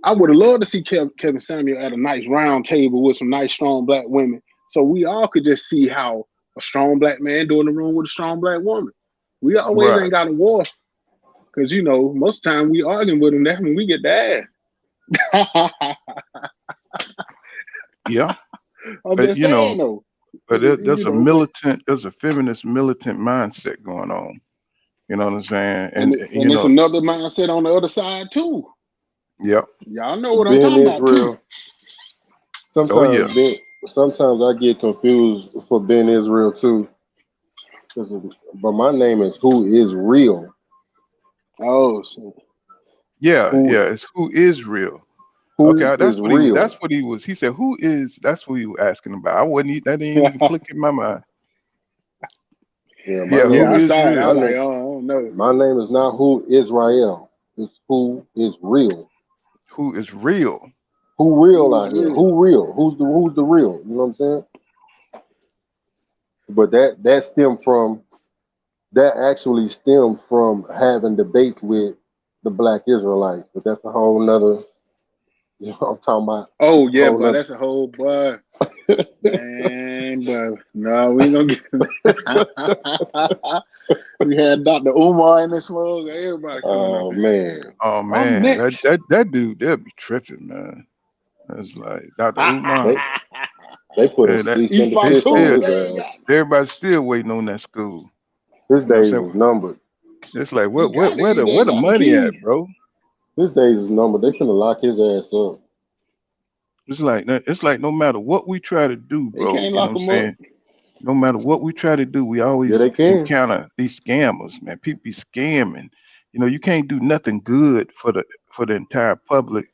I would have loved to see Kevin Samuel at a nice round table with some nice, strong black women, so we all could just see how a strong black man do in the room with a strong black woman. We always Right. ain't got a war because most of the time we arguing with them. That's when we get the ass. Yeah. I'm But just saying though. there's a feminist militant mindset going on. You know what I'm saying? And it's another mindset on the other side too. Yep. Y'all know what I'm Ben talking about too. Israel. Oh yeah. Sometimes I get confused for Ben Israel too. But my name is Who Is Real. Oh shit. Yeah, Who yeah. It's who is real. who Okay, is real? that's what he was. He said, "Who is?" That's what he was asking about. I wasn't. That didn't even click in my mind. Yeah, my Yeah, Yeah, who I name is saw it. I my was real? like, name oh, I don't know. my name is not Who Israel. It's Who Is Real. Who is real? Who real Who's out here? real? Who real? Who's the real? You know what I'm saying? But that actually stemmed from having debates with the Black Israelites. But that's a whole nother. I'm talking about Oh a yeah, whole but nother. that's a whole man, but no, we ain't gonna get. We had Dr. Umar in this mug. Everybody coming up Oh here. man, Oh I'm man, next. that dude, they'll be tripping, man. It's like Dr. Umar. they they put a That cease and Ifan they desist too. on still his They got ass. everybody's still waiting on that school. His You know what days I'm is saying? numbered. It's like he got it. He where they the got the money at, key. bro? His days is numbered. They finna lock his ass up. It's like no matter what we try to do, They bro. can't You know lock what I'm him up. saying? No matter what we try to do, we Yeah, always they can. encounter these scammers, man. People be scamming. You know, you can't do nothing good for the entire public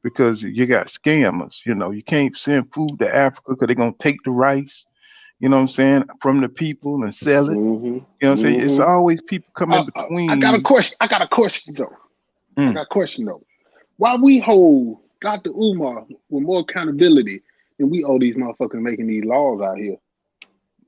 because you got scammers. You know, you can't send food to Africa because they're gonna take the rice. You know what I'm saying, from the people and sell it. Mm-hmm. You know what I'm saying? It's Mm-hmm. always people come in I got a between. question. I got a question though. I Mm, got a question though. Why we hold Dr. Umar with more accountability than we owe these motherfuckers making these laws out here?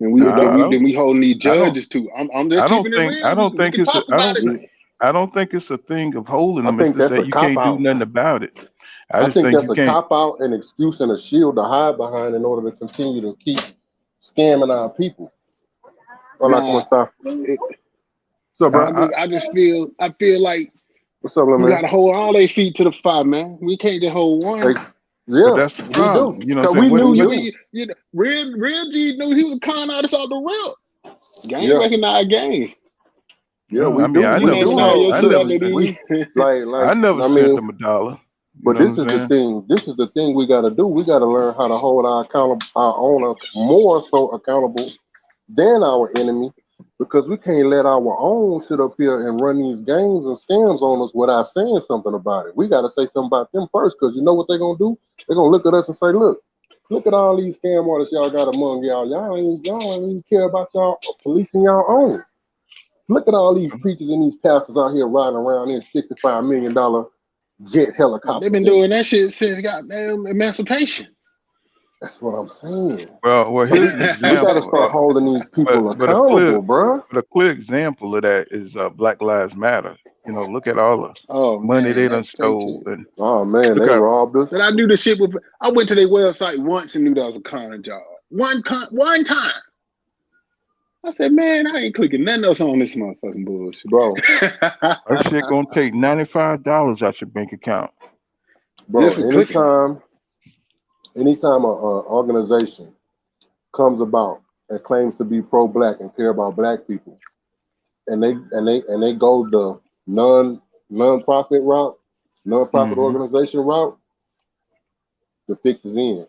And we Because then we holding these I don't judges to. I'm just keeping it real. We can talk about it. we, I don't think it's a thing of holding I them. It's think just that's that a you cop can't do out. nothing about it. I I just think think that's you a can't. cop out, an excuse, and a shield to hide behind in order to continue to keep scamming our people. Hola, ¿cómo Nah, está? it, What's up, I, bro? I, I just feel like What's up, little we man? gotta hold all their feet to the fire, man. We can't just hold Hey, one. but yeah, that's the we do. problem. You know what Cause I'm saying? we knew What you. Real G knew he was a con artist off the rip. Gang Yeah, recognize gang. yeah, I we mean, do. You We know, do sign know. your I shit Look, never after sent, these. we like. I never I sent mean, them a dollar. You but know what this I'm is the saying? thing. This is the thing we got to do. We got to learn how to hold our own more so accountable than our enemy, because we can't let our own sit up here and run these games and scams on us without saying something about it. We got to say something about them first, because you know what they're gonna do? They're gonna look at us and say, look at all these scam artists y'all got among y'all. Y'all ain't even care about y'all policing y'all own. Look at all these preachers and these pastors out here riding around in $65 million jet They've helicopters, been and doing that shit since goddamn emancipation. that's what I'm saying. Well, So here's an we got to example. start holding these people But a clear accountable, bruh. but a clear example of that is Black Lives Matter. You know, look at all the Oh money man, they done that fake stole, shit. and Oh man, look they at robbed us. But I do the shit with. I went to their website once and knew that was a con job. One time. I said, man, I ain't clicking nothing else on this motherfucking bullshit. Bro, that shit gonna take $95 out your bank account. Just bro, for clicking on it. anytime a organization comes about and claims to be pro-black and care about black people, and they go the non-profit route, non-profit Hmm. organization route, the fix is in.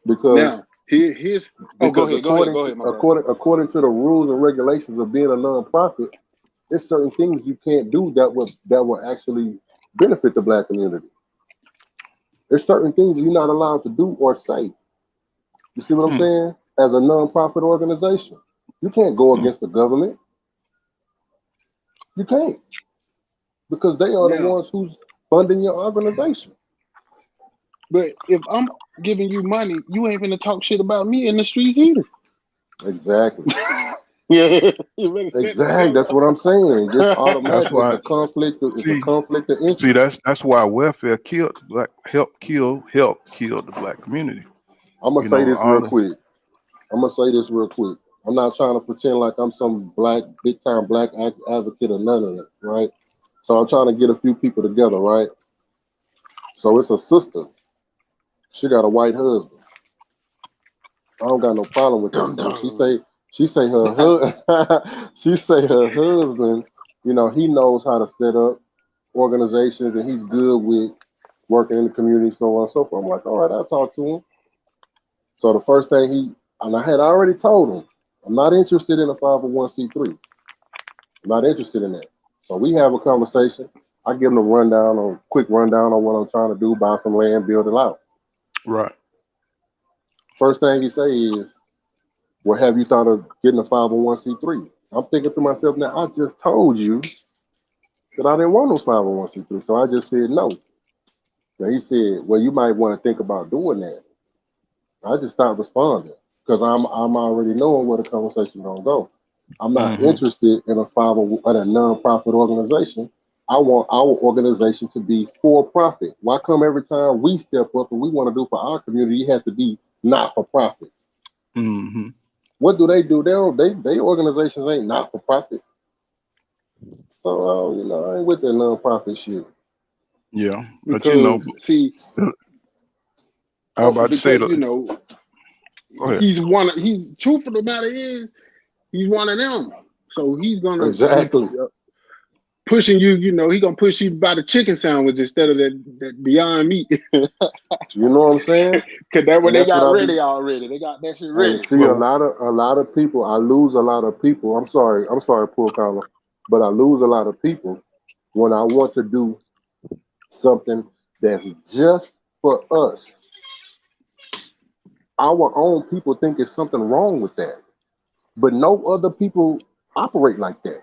Because Now, here's. Oh, go ahead, according go to ahead, my brother. the rules and regulations of being a non-profit, there's certain things you can't do that will actually benefit the black community. There's certain things you're not allowed to do or say. You see what I'm Hmm. saying? As a non-profit organization, you can't go Hmm. against the government. You can't, because they are the Now, ones who's funding your organization. but if I'm giving you money, you ain't gonna talk shit about me in the streets either. Exactly. Yeah, You better step exactly. together. That's what I'm saying. It's That's automatic. It's why. a conflict. It's a See, conflict of see, interest. that's why welfare killed black, help kill the black community. I'm gonna You say know, this all real the quick. I'm gonna say this real quick. I'm not trying to pretend like I'm some black, big time black advocate or none of it, right? So I'm trying to get a few people together, right? So it's a sister. She got a white husband. I don't got no problem with that. Dum So dum. she say her she say her husband, he knows how to set up organizations and he's good with working in the community, so on and so forth. I'm like, all right, I'll talk to him. So the first thing and I had already told him, I'm not interested in a 501c3. I'm not interested in that. So we have a conversation. I give him a quick rundown on what I'm trying to do, buy some land, build it out. right. First thing he say is, well, have you thought of getting a 501c3? I'm thinking to myself, now I just told you that I didn't want no 501c3. So I just said no. Now he said, well, you might want to think about doing that. I just stopped responding because I'm already knowing where the conversation gonna go. I'm not Hmm. interested in a 50 in a nonprofit organization. I want our organization to be for profit. Why come every time we step up and we want to do for our community, it has to be not for profit? Hmm. What do they do? They organizations ain't not for profit. So I ain't with that nonprofit shit. Yeah, but Because see, I was about to say, because go ahead. he's truth of the matter is he's one of them. So he's gonna be Exactly. pushing you. He gonna push you by the chicken sandwich instead of that Beyond Meat. You know what I'm saying? Cause that what And they that's what got I be. ready already. They got that shit Hey, ready. see, Well, a lot of people. I lose a lot of people. I'm sorry, poor caller, but I lose a lot of people when I want to do something that's just for us. Our own people think there's something wrong with that, but no other people operate like that.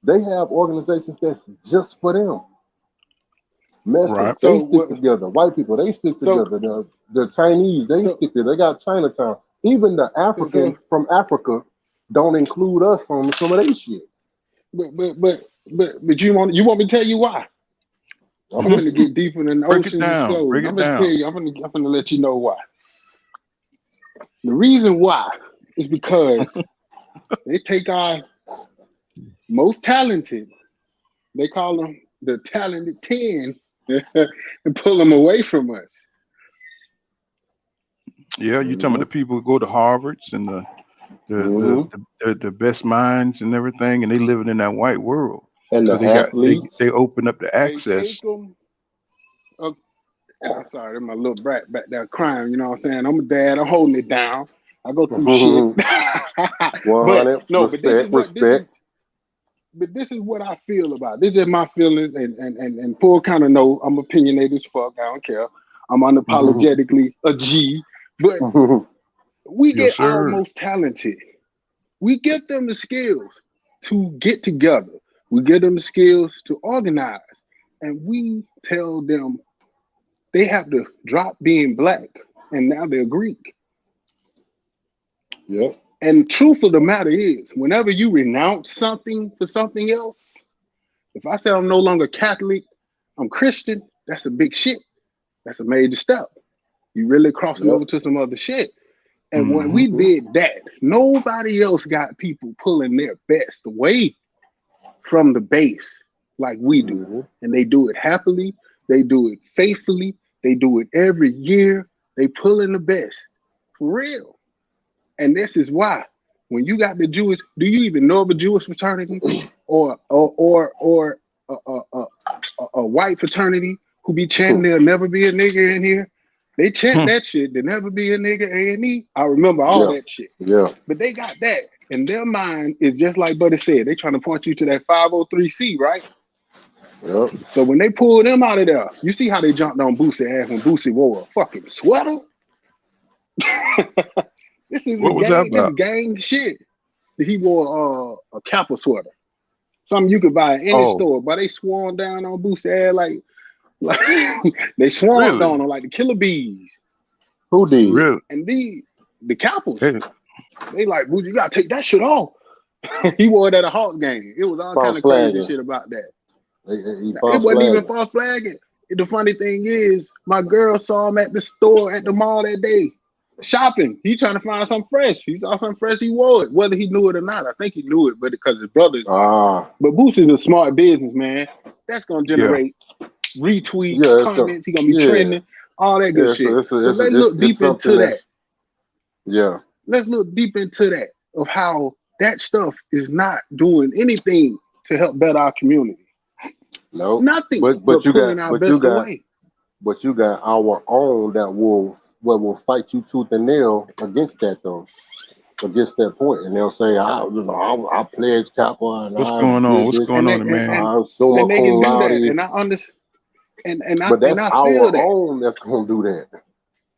They have organizations that's just for them. right. Mexicans, they So stick what? together. White people, they stick So together. The Chinese, they so stick together. They got Chinatown. Even the so. Africans from Africa don't include us on some of their shit. But you want me to tell you why? I'm I'm finna get deeper than the Break it oceans down. exploding. Break I'm it gonna tell down. you. I'm finna let you know why. The reason why is because they take our most talented. They call them the talented 10 and pull them away from us. Yeah, you talking about hmm the people who go to Harvards and the the, hmm the best minds and everything, and they living in that white world. and So the they athletes. open up the They access. take them. I'm sorry, my little brat back there crying. You know what I'm saying? I'm a dad. I'm holding it down. I go through shit. but 100 no, but this is respect, what this is. respect. But this is what I feel about it. This is my feelings, and Paul kind of know I'm opinionated as fuck. I don't care. I'm unapologetically a G. But we Yes, get our sir. most talented. We give them the skills to get together. We give them the skills to organize, and we tell them they have to drop being black, and now they're Greek. Yep. And truth of the matter is, whenever you renounce something for something else, if I say I'm no longer Catholic, I'm Christian, that's a big shit. That's a major step. You really crossing Yep. over to some other shit. And when Hmm. we hmm did that, nobody else got people pulling their best away from the base like we do. hmm And they do it happily, they do it faithfully, they do it every year. They pulling the best. For real. And this is why. When you got the Jewish, do you even know of a Jewish fraternity or a white fraternity who be chanting there'll never be a nigga in here? They chant that shit. There'll never be a nigga A&E. I remember all Yeah. that shit. Yeah. But they got that. And their mind is just like Buddy said. They trying to point you to that 503C, right? Yep. So when they pulled them out of there, you see how they jumped on Boosie ass when Boosie wore a fucking sweater? This is a What was that gang. This about? is gang shit. He wore a Kappa sweater. Something you could buy at any Oh, store, but they swarmed down on Boosie ass like they swarmed really? on him like the killer bees. Who did? Really? And the Kappas, Hey, They like, Boosie, you gotta take that shit off. He wore it at a Hawks game. It was all kind False of crazy flagging. shit about that. He It false wasn't even flagging. false flagging. The funny thing is, my girl saw him at the store at the mall that day, shopping. He trying to find something fresh. He saw something fresh. He wore it, whether he knew it or not. I think he knew it, but because his brother's. Ah, But Boosie's a smart businessman. That's gonna Yeah. generate retweets, yeah, it's gonna, comments. He gonna be yeah, trending, all that good yeah. shit. It's But let's look it's deep into something that. that's, yeah. Let's look deep into that of how that stuff is not doing anything to help better our community. No, Nothing but but you pulling got our best away. but you got our own that will fight you tooth and nail against that though, against that point, and they'll say, I pledge Kappa and What's I going on? did What's this, going And they on, man? I'm summa and they cum can do that. laude. And I understand But and that's I feel our that. own that's gonna do that.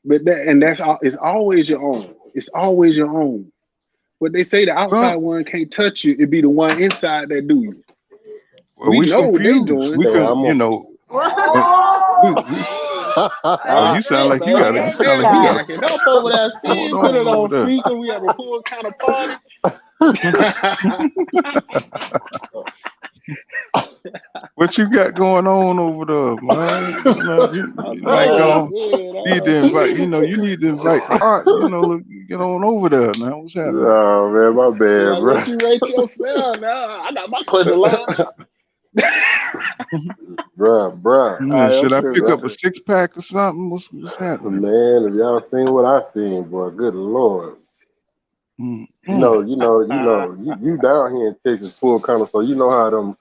But that's all it's always your own. It's always your own. But they say the outside Well, one can't touch you, it be the one inside that do you. well, We we know what they confused. doing. We Hey, can, I'm you a, know, when we. Oh, I you sound like you got Man, it. You God sound damn like you it, got a Rocket. Don't over there going sing, put it on over on there. speaker. We have a full kind of party. What you got going on over there, man? You might Oh, go need to man. invite. You need to invite Rock. Look, get on over there now. What's happening? Oh man, my bad, Like, bro. what you rate yourself now? I got my question lined up. Bruh. All right, I'm Should I pick tripping. up a 6-pack or something? What's happening? Man, if y'all seen what I seen, boy, good lord. Mm, You mm. know, you down here in Texas full kind of, so you know how them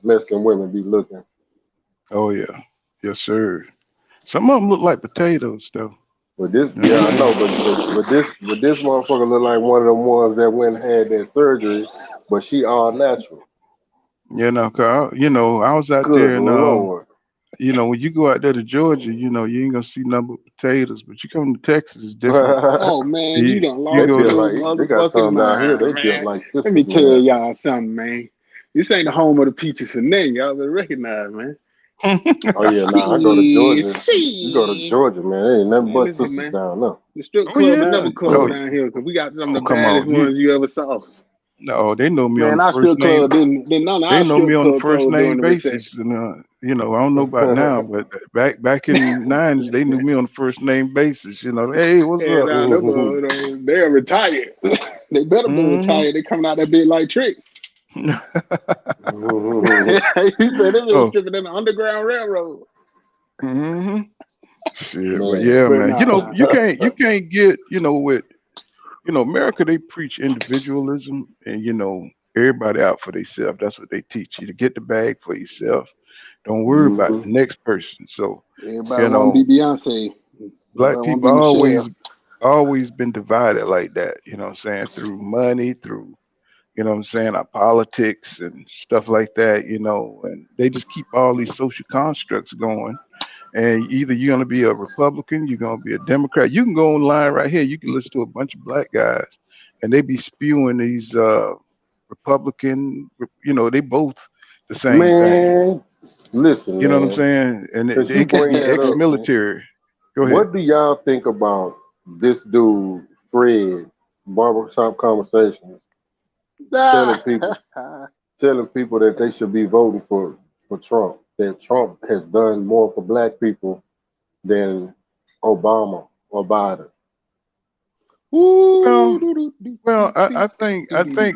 Mexican women be looking. Oh yeah, yes sir. Some of them look like potatoes though. But this, You know what yeah, I'm I know, saying? but this motherfucker look like one of them ones that went and had that surgery, but she all natural. I was out Good there and lord. when you go out there to Georgia, you ain't gonna see nothing but potatoes. But you come to Texas, it's different. Oh, man, you You, done you They lost go built to your like they got motherfucking some down here. They mind, built man. like Let me sisters, tell man. y'all something, man. This ain't the home of the peaches for nothing. Y'all better recognize, man. Oh yeah, nah. I go to Shit, Georgia. You go to shit. Georgia, man. There ain't nothing Man, but listen, sisters man. down there. The strip Oh club will yeah. never close Oh, down here because we got some oh of the come baddest on. You ones you ever saw. no, they know me on Man, the our first strip name. club didn't none of They our know me strip on the club first closed during name the basis, recession. and I don't know about now, but back in the 90s, they knew me on the first name basis. Hey, what's And up? they're retired. They better be Hmm. retired. They coming out that bit like tricks. He said they been Oh, stripping in the Underground Railroad. hmm. Shit, but Man, yeah, But man. nah. You can't get with America. They preach individualism, and everybody out for themselves. That's what they teach you, to get the bag for yourself. Don't worry about hmm the next person. So Everybody you want to know, be Beyonce. black Everybody want to people be Michelle. always been divided like that. You know what I'm saying? Through money, through what I'm saying, our politics and stuff like that. And they just keep all these social constructs going. And either you're gonna be a Republican, you're gonna be a Democrat. You can go online right here. You can listen to a bunch of black guys, and they be spewing these Republican. They both the same thing. man. Listen, You know what I'm man. saying? And Since you they could bring be that up, ex-military. Go ahead. what do y'all think about this dude, Fred, Barbershop Conversations, telling people telling people that they should be voting for Trump? That Trump has done more for black people than Obama or Biden. Well, I think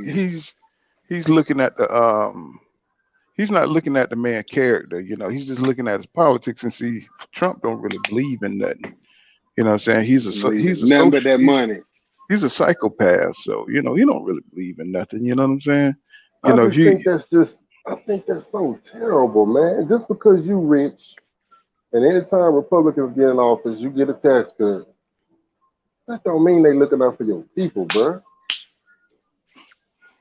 he's looking at the he's not looking at the man character. He's just looking at his politics and see Trump don't really believe in nothing. You know what I'm saying? He's a Nothing but social that money. he's a psychopath. So he don't really believe in nothing. You know what I'm saying? I If just you think I think that's so terrible, man. Just because you rich and anytime Republicans get in office, you get a tax cut. That don't mean they looking out for your people, bro.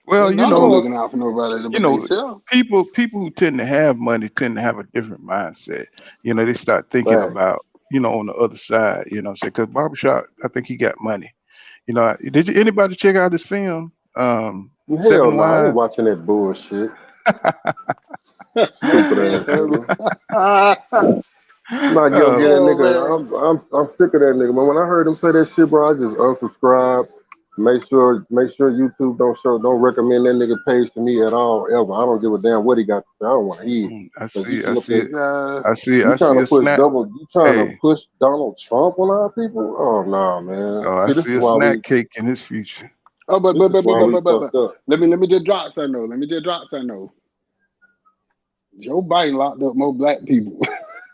well, They you know they know, looking out for nobody you but know, themselves. people who tend to have money tend to have a different mindset. They start thinking Right. about on the other side. Because Barbershop, I think he got money. Did anybody check out this film? Hell Seven no, I ain't Wives. watching that bullshit. Stupid ass nigga. Like yo, get that Oh nigga. man. I'm sick of that nigga. Man, when I heard him say that shit, bro, I just unsubscribed. Make sure YouTube don't recommend that nigga page to me at all ever. I don't give a damn what he got to say. I don't want to hear I because you see, I sitting up see there. it. Uh, You I trying see to a push snap. double? You trying to Hey, push Donald Trump on our people? Oh no, man. oh, I See, this see is a why snack we. cake in his future. oh, but This but is but but why but we but but, fucked but. up. Let me just drop something though. Let me just drop something though. Joe Biden locked up more black people.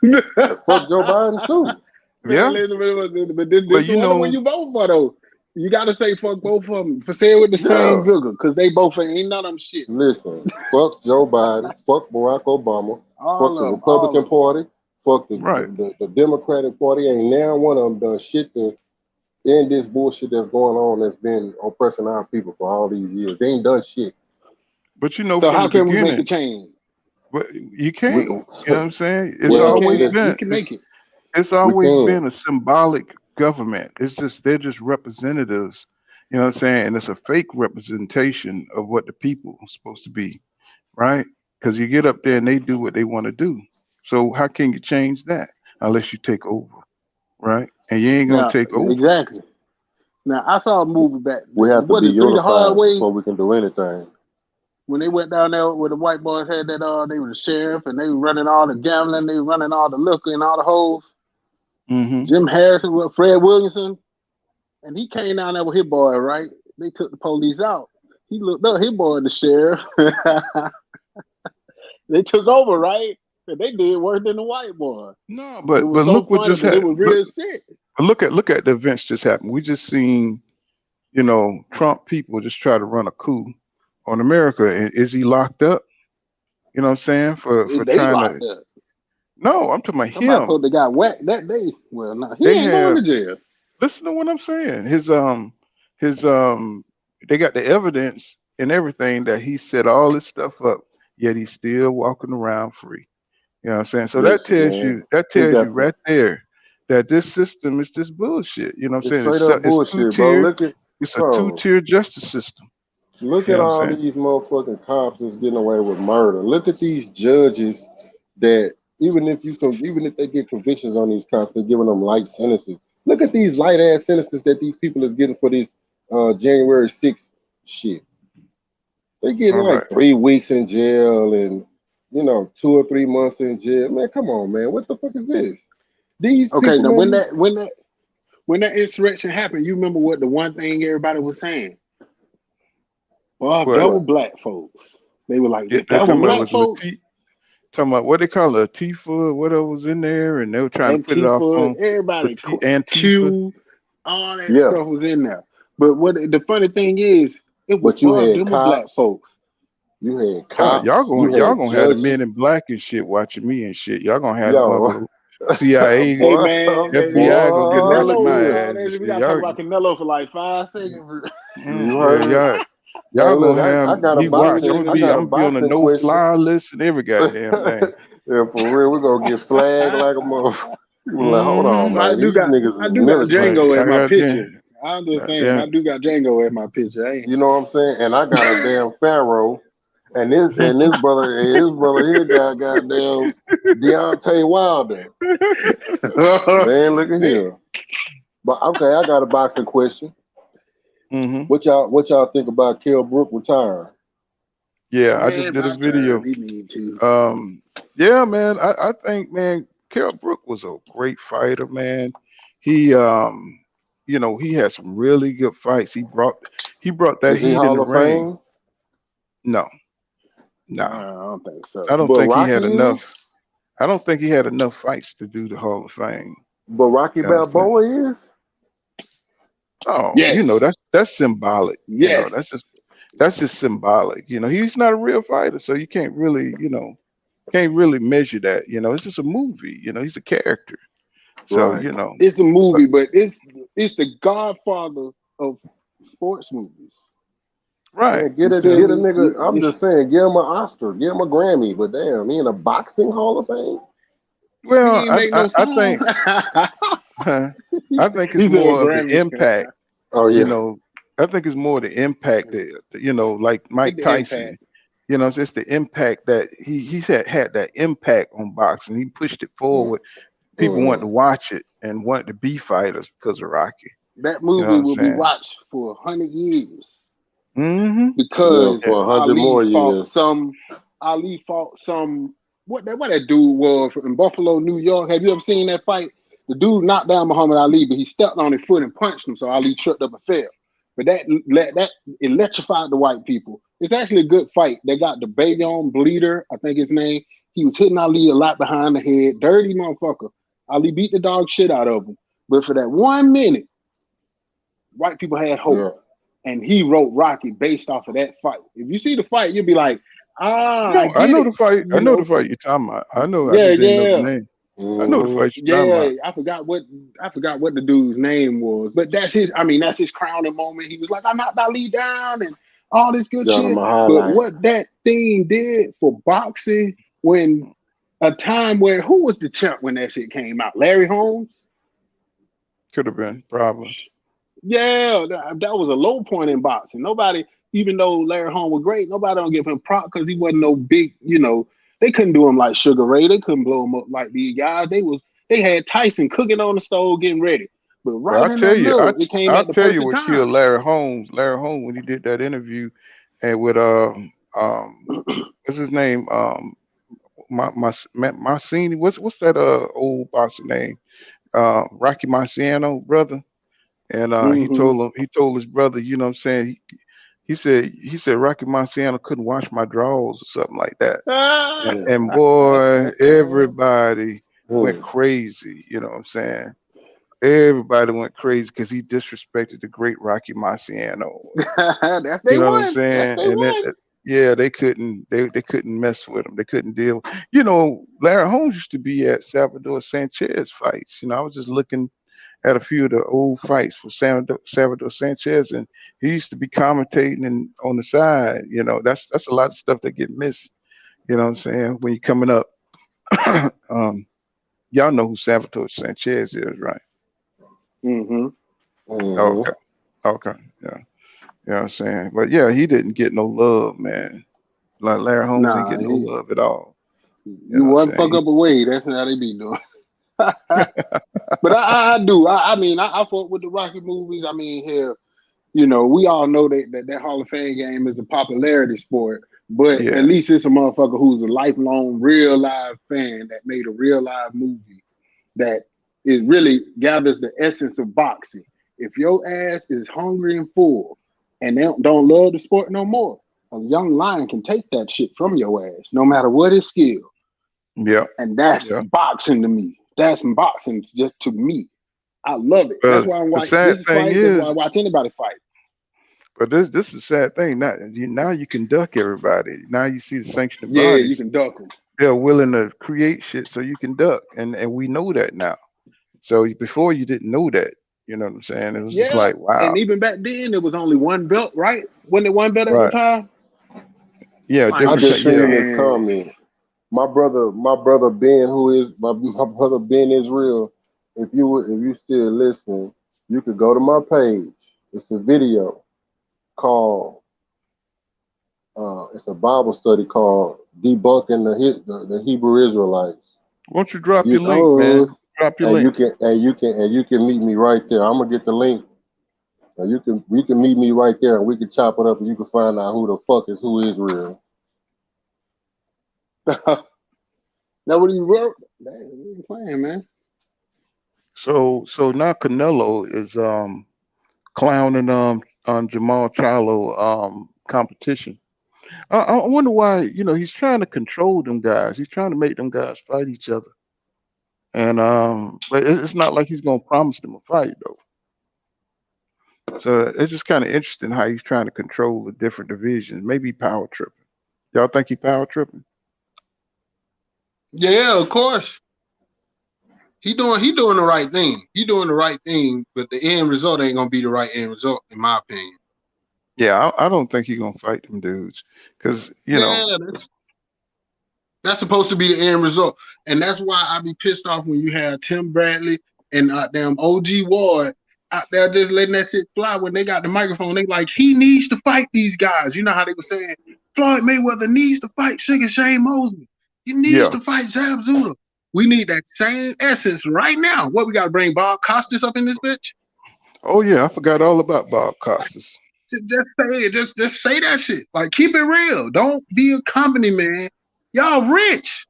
Man, And fuck Joe Biden too. Yeah, listen, but this but the one you vote for though. You gotta say fuck both of them for saying with the same Yeah. vigor, cause they both ain't none of them shit. Listen, fuck Joe Biden, fuck Barack Obama, fuck All the of them, all Republican of them. Party, fuck right. the Democratic Party. Ain't now one of them done shit to end this bullshit that's going on that's been oppressing our people for all these years. They ain't done shit. But you know, So from how the can we make a beginning, change? but you We, can't. You know what I'm saying? It's Yes, we well, always can. listen, We been. can make it. It's we always can. been a symbolic government. It's just they're just representatives. You know what I'm saying? And it's a fake representation of what the people are supposed to be, right? Because you get up there and they do what they want to do. So how can you change that unless you take over, right? And you ain't gonna Now, take over. exactly. Now I saw a movie back. We have to What be the three the hard unified way before we can do anything. when they went down there where the white boys had that they were the sheriff and they were running all the gambling, they were running all the liquor and all the hoes. Hmm. Jim Harrison with Fred Williamson, and he came down there with his boy, right? They took the police out. He looked up his boy, the sheriff. They took over, right? And they did worse than the white boy. No, It was but so look what funny, just but it happened. was real shit. Look at the events just happened. We just seen, you know, Trump people just try to run a coup on America. Is he locked up? You know what I'm saying? For They trying to. locked up. No, I'm talking about Somebody him. supposed to got whacked that day. Well, no, he They ain't going have. to jail. Listen to what I'm saying. His they got the evidence and everything that he set all this stuff up, yet he's still walking around free. You know what I'm saying? So Listen, man, that he tells you got the. right there that this system is just bullshit. You know what It's I'm saying? straight up It's bullshit, bro. two-tier. Look at, It's a bro. two-tier justice system. Look You at know what I'm all saying? these motherfucking cops that's getting away with murder. Look at these judges that even if they get convictions on these cops, they're giving them light sentences. Look at these light ass sentences that these people is getting for this January 6th shit. They getting All right. like 3 weeks in jail and 2 or 3 months in jail. Man, come on, man. What the fuck is this? These Okay, people, now man, when that insurrection happened, you remember what the one thing everybody was saying? Well, What? that was what? black folks. They were like, Yeah, if they're that was talking about black was folks, talking about what they call it, Latifah, whatever was in there, and they were trying to put it off Antifa, on everybody, Antifa. Q, all that Yeah. stuff was in there. But what the funny thing is, it was But you for had them black cops, folks. you had cops, you Y'all had gonna have the judges. men in black and shit watching me and shit. Y'all gonna have the Yo, mother CIA, Hey boy, man, FBI gonna get to watching Canelo my and boy. all ass and that. We shit. gotta talk about Canelo for like 5 seconds. You Yeah, heard? Hey, y'all look, gonna have I got a me watch. boxing, I I'm got a gonna be on a boxing no question. fly list and every goddamn thing. Yeah, for real, we're gonna get flagged like a motherfucker. You be like, hold on, Mm-hmm. I man, do these got niggas I is do got Like military. Django I as my got picture. I'm just saying, I damn. do got Django as my picture. I ain't. You know what I'm saying? And I got a damn pharaoh, and his brother here got goddamn Deontay Wilder. Man, look at Damn. here. But okay, I got a boxing question. Hmm. What y'all think about Kell Brook retiring? Yeah, I just Man, did a my turn. video. He need to. Um, yeah, man, I think, man, Kell Brook was a great fighter, man. He he had some really good fights. He brought that Is he heat in Hall the of ring. Fame? No, Nah, no. I don't think I so. don't But think he had Rocky is? enough. I don't think he had enough fights to do the Hall of Fame. But Rocky You know what I'm saying? Balboa is? Oh, Yes. that's symbolic. Yes. That's just symbolic. He's not a real fighter, so you can't really measure that. It's just a movie. He's a character. So Right. It's a but movie, but it's the godfather of sports movies. right. Man, get You a feel get a me? nigga. I'm just saying, give him an Oscar, give him a Grammy. But damn, he in a boxing Hall of Fame? Well, He ain't make no I song. think I think it's He said a more of the Grammy. impact. Oh You yeah. know, I think it's more the impact that like It's Mike the Tyson. impact. It's just the impact that he's had that impact on boxing. He pushed it Mm, forward. People wanted mhm. to watch it and wanted to be fighters because of Rocky. That You know what movie I'm will be saying? watched for 100 years Mm-hmm. Yeah, because Yeah. for 100 Ali more fought years. some. Ali fought some. What that dude was in Buffalo, New York. Have you ever seen that fight? The dude knocked down Muhammad Ali, but he stepped on his foot and punched him, so Ali tripped up and fell. But that electrified the white people. It's actually a good fight. They got the Bayon Bleeder, I think his name. He was hitting Ali a lot behind the head. Dirty motherfucker. Ali beat the dog shit out of him. But for that 1 minute, white people had hope. Yeah. And he wrote Rocky based off of that fight. If you see the fight, you'll be like, I No, I get know it. the fight. I You know the know? fight you're talking about. I know. I Yeah, just didn't know the yeah. name. I know the Mm-hmm. fight you're talking Yeah, about. I forgot what the dude's name was, but that's his crowning moment. He was like, I knocked Ali down and all this good Got him shit. a But highlight. what that thing did for boxing when a time where who was the champ when that shit came out? Larry Holmes? Could have been probably. Yeah, that was a low point in boxing. Nobody, even though Larry Holmes was great, nobody don't give him prop because he wasn't no big, they couldn't do him like Sugar Ray. They couldn't blow him up like these guys. They had Tyson cooking on the stove getting ready. But But right in the middle, it came I at the tell you perfect what time. killed Larry Holmes. Larry Holmes when he did that interview and with what's his name my senior what's that old boxer name Rocky Marciano brother. And Hmm. he told his brother, you know what I'm saying, he said Rocky Marciano couldn't wash my drawers or something like that. Ah, Yeah. And boy, everybody went Hmm. crazy, you know what I'm saying? Everybody went crazy because he disrespected the great Rocky Marciano. that's You they know what I'm one. That's saying? they And one. yeah, they couldn't mess with him. They couldn't deal. You know, Larry Holmes used to be at Salvador Sanchez fights. You know, I was just looking at a few of the old fights for Salvador Sanchez, and he used to be commentating and on the side. You know, that's a lot of stuff that get missed. You know what I'm saying? When you're coming up, um, y'all know who Salvador Sanchez is, right? Hmm. Mm-hmm. Okay, okay, yeah, you know what I'm saying. But yeah, he didn't get no love, man. Like Larry Holmes ain't Nah, getting no love at all. You you know what one I'm fuck saying? up away. That's how they be doing. But I do. I mean, I fuck with the Rocky movies. I mean, hell, we all know that Hall of Fame game is a popularity sport, but at Yeah, least it's a motherfucker who's a lifelong real live fan that made a real live movie that it really gathers the essence of boxing. If your ass is hungry and full and they don't love the sport no more, a young lion can take that shit from your ass, no matter what his skill. yeah, And that's yeah. boxing to me. That's boxing just to me. I love it. That's But why I the watch sad this thing fight. That's why I is, watch anybody fight. but this is a sad thing. Now you can duck everybody. Now you see the sanctioning Yeah, you bodies. can duck them. They're willing to create shit so you can duck, and we know that now. So before you didn't know that. You know what I'm saying? It was just Yeah, like, wow, and even back then, there was only one belt, right? Wasn't it one belt at the right? time? Yeah, Like, I different. just Yeah, seen this man. comment. My brother Ben, who is my brother Ben Israel. If you still listening, you could go to my page. It's a video called it's a Bible study called "Debunking the Hebrew Israelites." won't you drop You your link, Oh, man? Drop your and you link. can meet me right there. I'm gonna get the link. And you can meet me right there, and we can chop it up, and you can find out who the fuck is who Israel. that what he wrote? Dang, he ain't playing, man. So now Canelo is clowning on Jamal Charlo competition. I wonder why. You know, he's trying to control them guys. He's trying to make them guys fight each other. And but it's not like he's gonna promise them a fight though. So it's just kind of interesting how he's trying to control the different divisions. Maybe power tripping. Y'all think he power tripping? Yeah, of course. He doing the right thing. He doing the right thing, but the end result ain't gonna be the right end result, in my opinion. Yeah, I don't think he's gonna fight them dudes because you know. Yeah, that's supposed to be the end result, and that's why I be pissed off when you have Tim Bradley and damn OG Ward out there just letting that shit fly when they got the microphone. They like he needs to fight these guys. You know how they were saying Floyd Mayweather needs to fight Sugar Shane Mosley. He needs Yeah, to fight Zab Zuda. We need that same essence right now. What we got to bring Bob Costas up in this bitch? Oh yeah, I forgot all about Bob Costas. Just say it. Just say that shit. Like, keep it real. Don't be a company man. Y'all rich.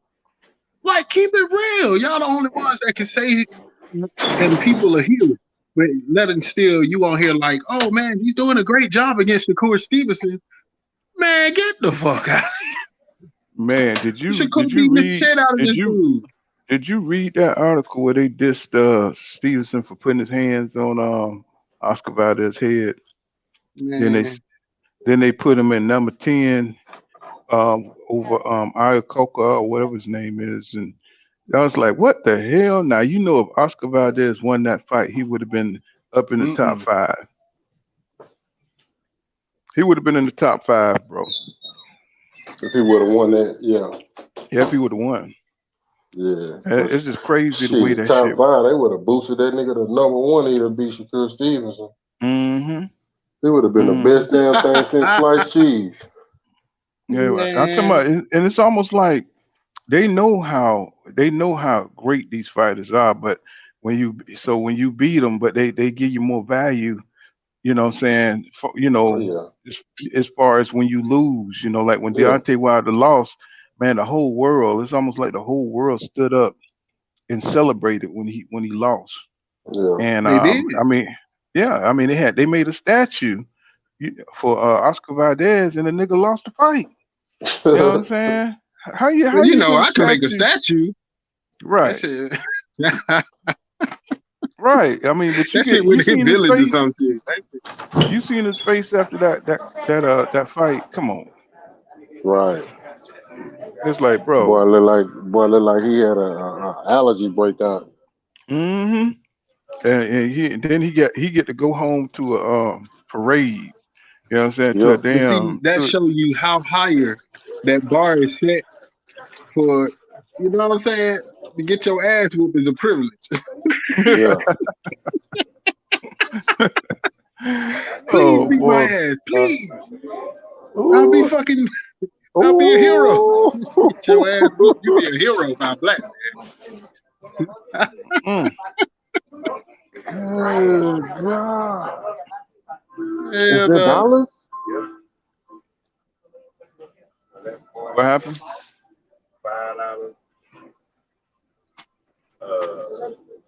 Like, keep it real. Y'all the only ones that can say and people are healing. But letting still you on here like, oh man, he's doing a great job against Shakur Stevenson. Man, get the fuck out. Man, Shakur did you beating the read shit out of this dude. did you read that article where they dissed Stevenson for putting his hands on Oscar Valdez's head? Then Man. then they put him in number 10 over Iacocca or whatever his name is, and I was like, what the hell? Now you know if Oscar Valdez won that fight, he would have been up in the top Mm-mm. five. He would have been in the top five, bro. If he would have won that, yeah. Yeah, if he would have won. Yeah. It's just crazy the way Shit, that top shit. five, they would have boosted that nigga to number one. He'd have beat Shakur Stevenson. Mm-hmm. It would have been the Mm-hmm. best damn thing since sliced cheese. Yeah, right. I'm talking Man. about, and it's almost like they know how great these fighters are, but when you beat them, but they give you more value. You know what I'm saying? Oh yeah. As far as when you lose, like when Yeah. Deontay Wilder lost, man, the whole world, it's almost like the whole world stood up and celebrated when he lost. Yeah. And They did. I mean, yeah, I mean they made a statue for Oscar Valdez, and the nigga lost the fight. You know what I'm saying? Well, How you you know, get a I can make a statue? statue. That Right, shit. right. I mean, but That shit you with his seen his village or face. something. You seen his face after that fight. Come on, Right. it's like, bro. Boy look like he had a allergy breakout. Mm-hmm. And then he get to go home to a parade. You know what I'm saying? To a Yep. But see, damn that to show you how higher that bar is set for, you know what I'm saying? To get your ass whooped is a privilege. Yeah. Please Oh beat my boy. ass. Uh, Please. I'll be ooh. fucking, I'll be a hero. Ooh. Get your ass whooped. You be a hero by black man. Mm. Oh God. Is And that dollars? What happened?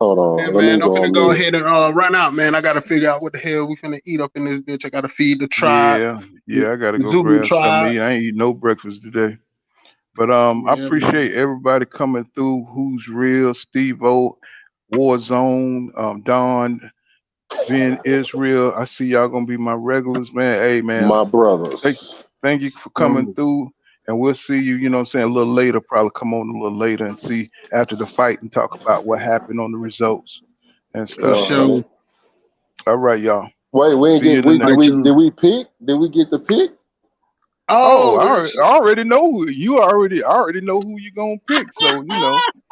Hold yeah, on. Let me man, I'm go finna on go mute. ahead and run out, man. I gotta figure out what the hell we finna eat up in this bitch. I gotta feed the tribe, Yeah, the yeah. I gotta go Zulu grab something tribe. to eat. I ain't eat no breakfast today. But I Yeah, man. appreciate everybody coming through. Who's real? Steve O, Warzone, Don, Ben Israel. I see y'all gonna be my regulars, man. Hey, man. My Thank, brothers. thank you for coming No, through. And we'll see you, you know what I'm saying, a little later, probably come on a little later and see after the fight and talk about what happened on the results and for stuff. Uh-huh. sure. So, all right, y'all. Wait, we ain't See you get in the we All next. did right, we y'all. did we pick? Did we get the pick? Oh, Oh, well, shit. I already know I already know who you gonna pick. So,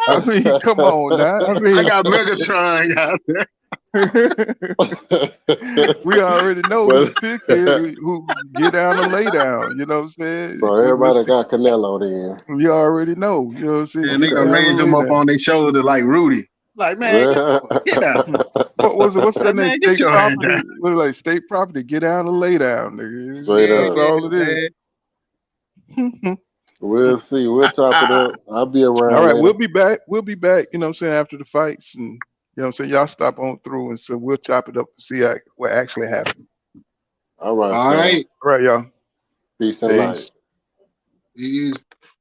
I mean, come on now. I I mean, got Megatron out there. we already know who the Well, pick is, who get down and lay down. You know what I'm saying? so everybody got Canelo We already know. You know what I'm saying? And they Get gonna down raise and him lay up down. on their shoulder like Rudy. Like, man, get down. then. What was it? What's that Like, name? man, get State your ass property? down. What like state property? Get down and lay down, nigga. Straight That's up. Yeah, all it is. man. We'll see. We'll chop it up. I'll be All around right, we'll later. be back. We'll be back. You know what I'm saying, after the fights, and you know what I'm saying. Y'all stop on through, and so we'll chop it up and see what actually happened. All right, All fam. right. All right, y'all. Peace and light. Peace. He's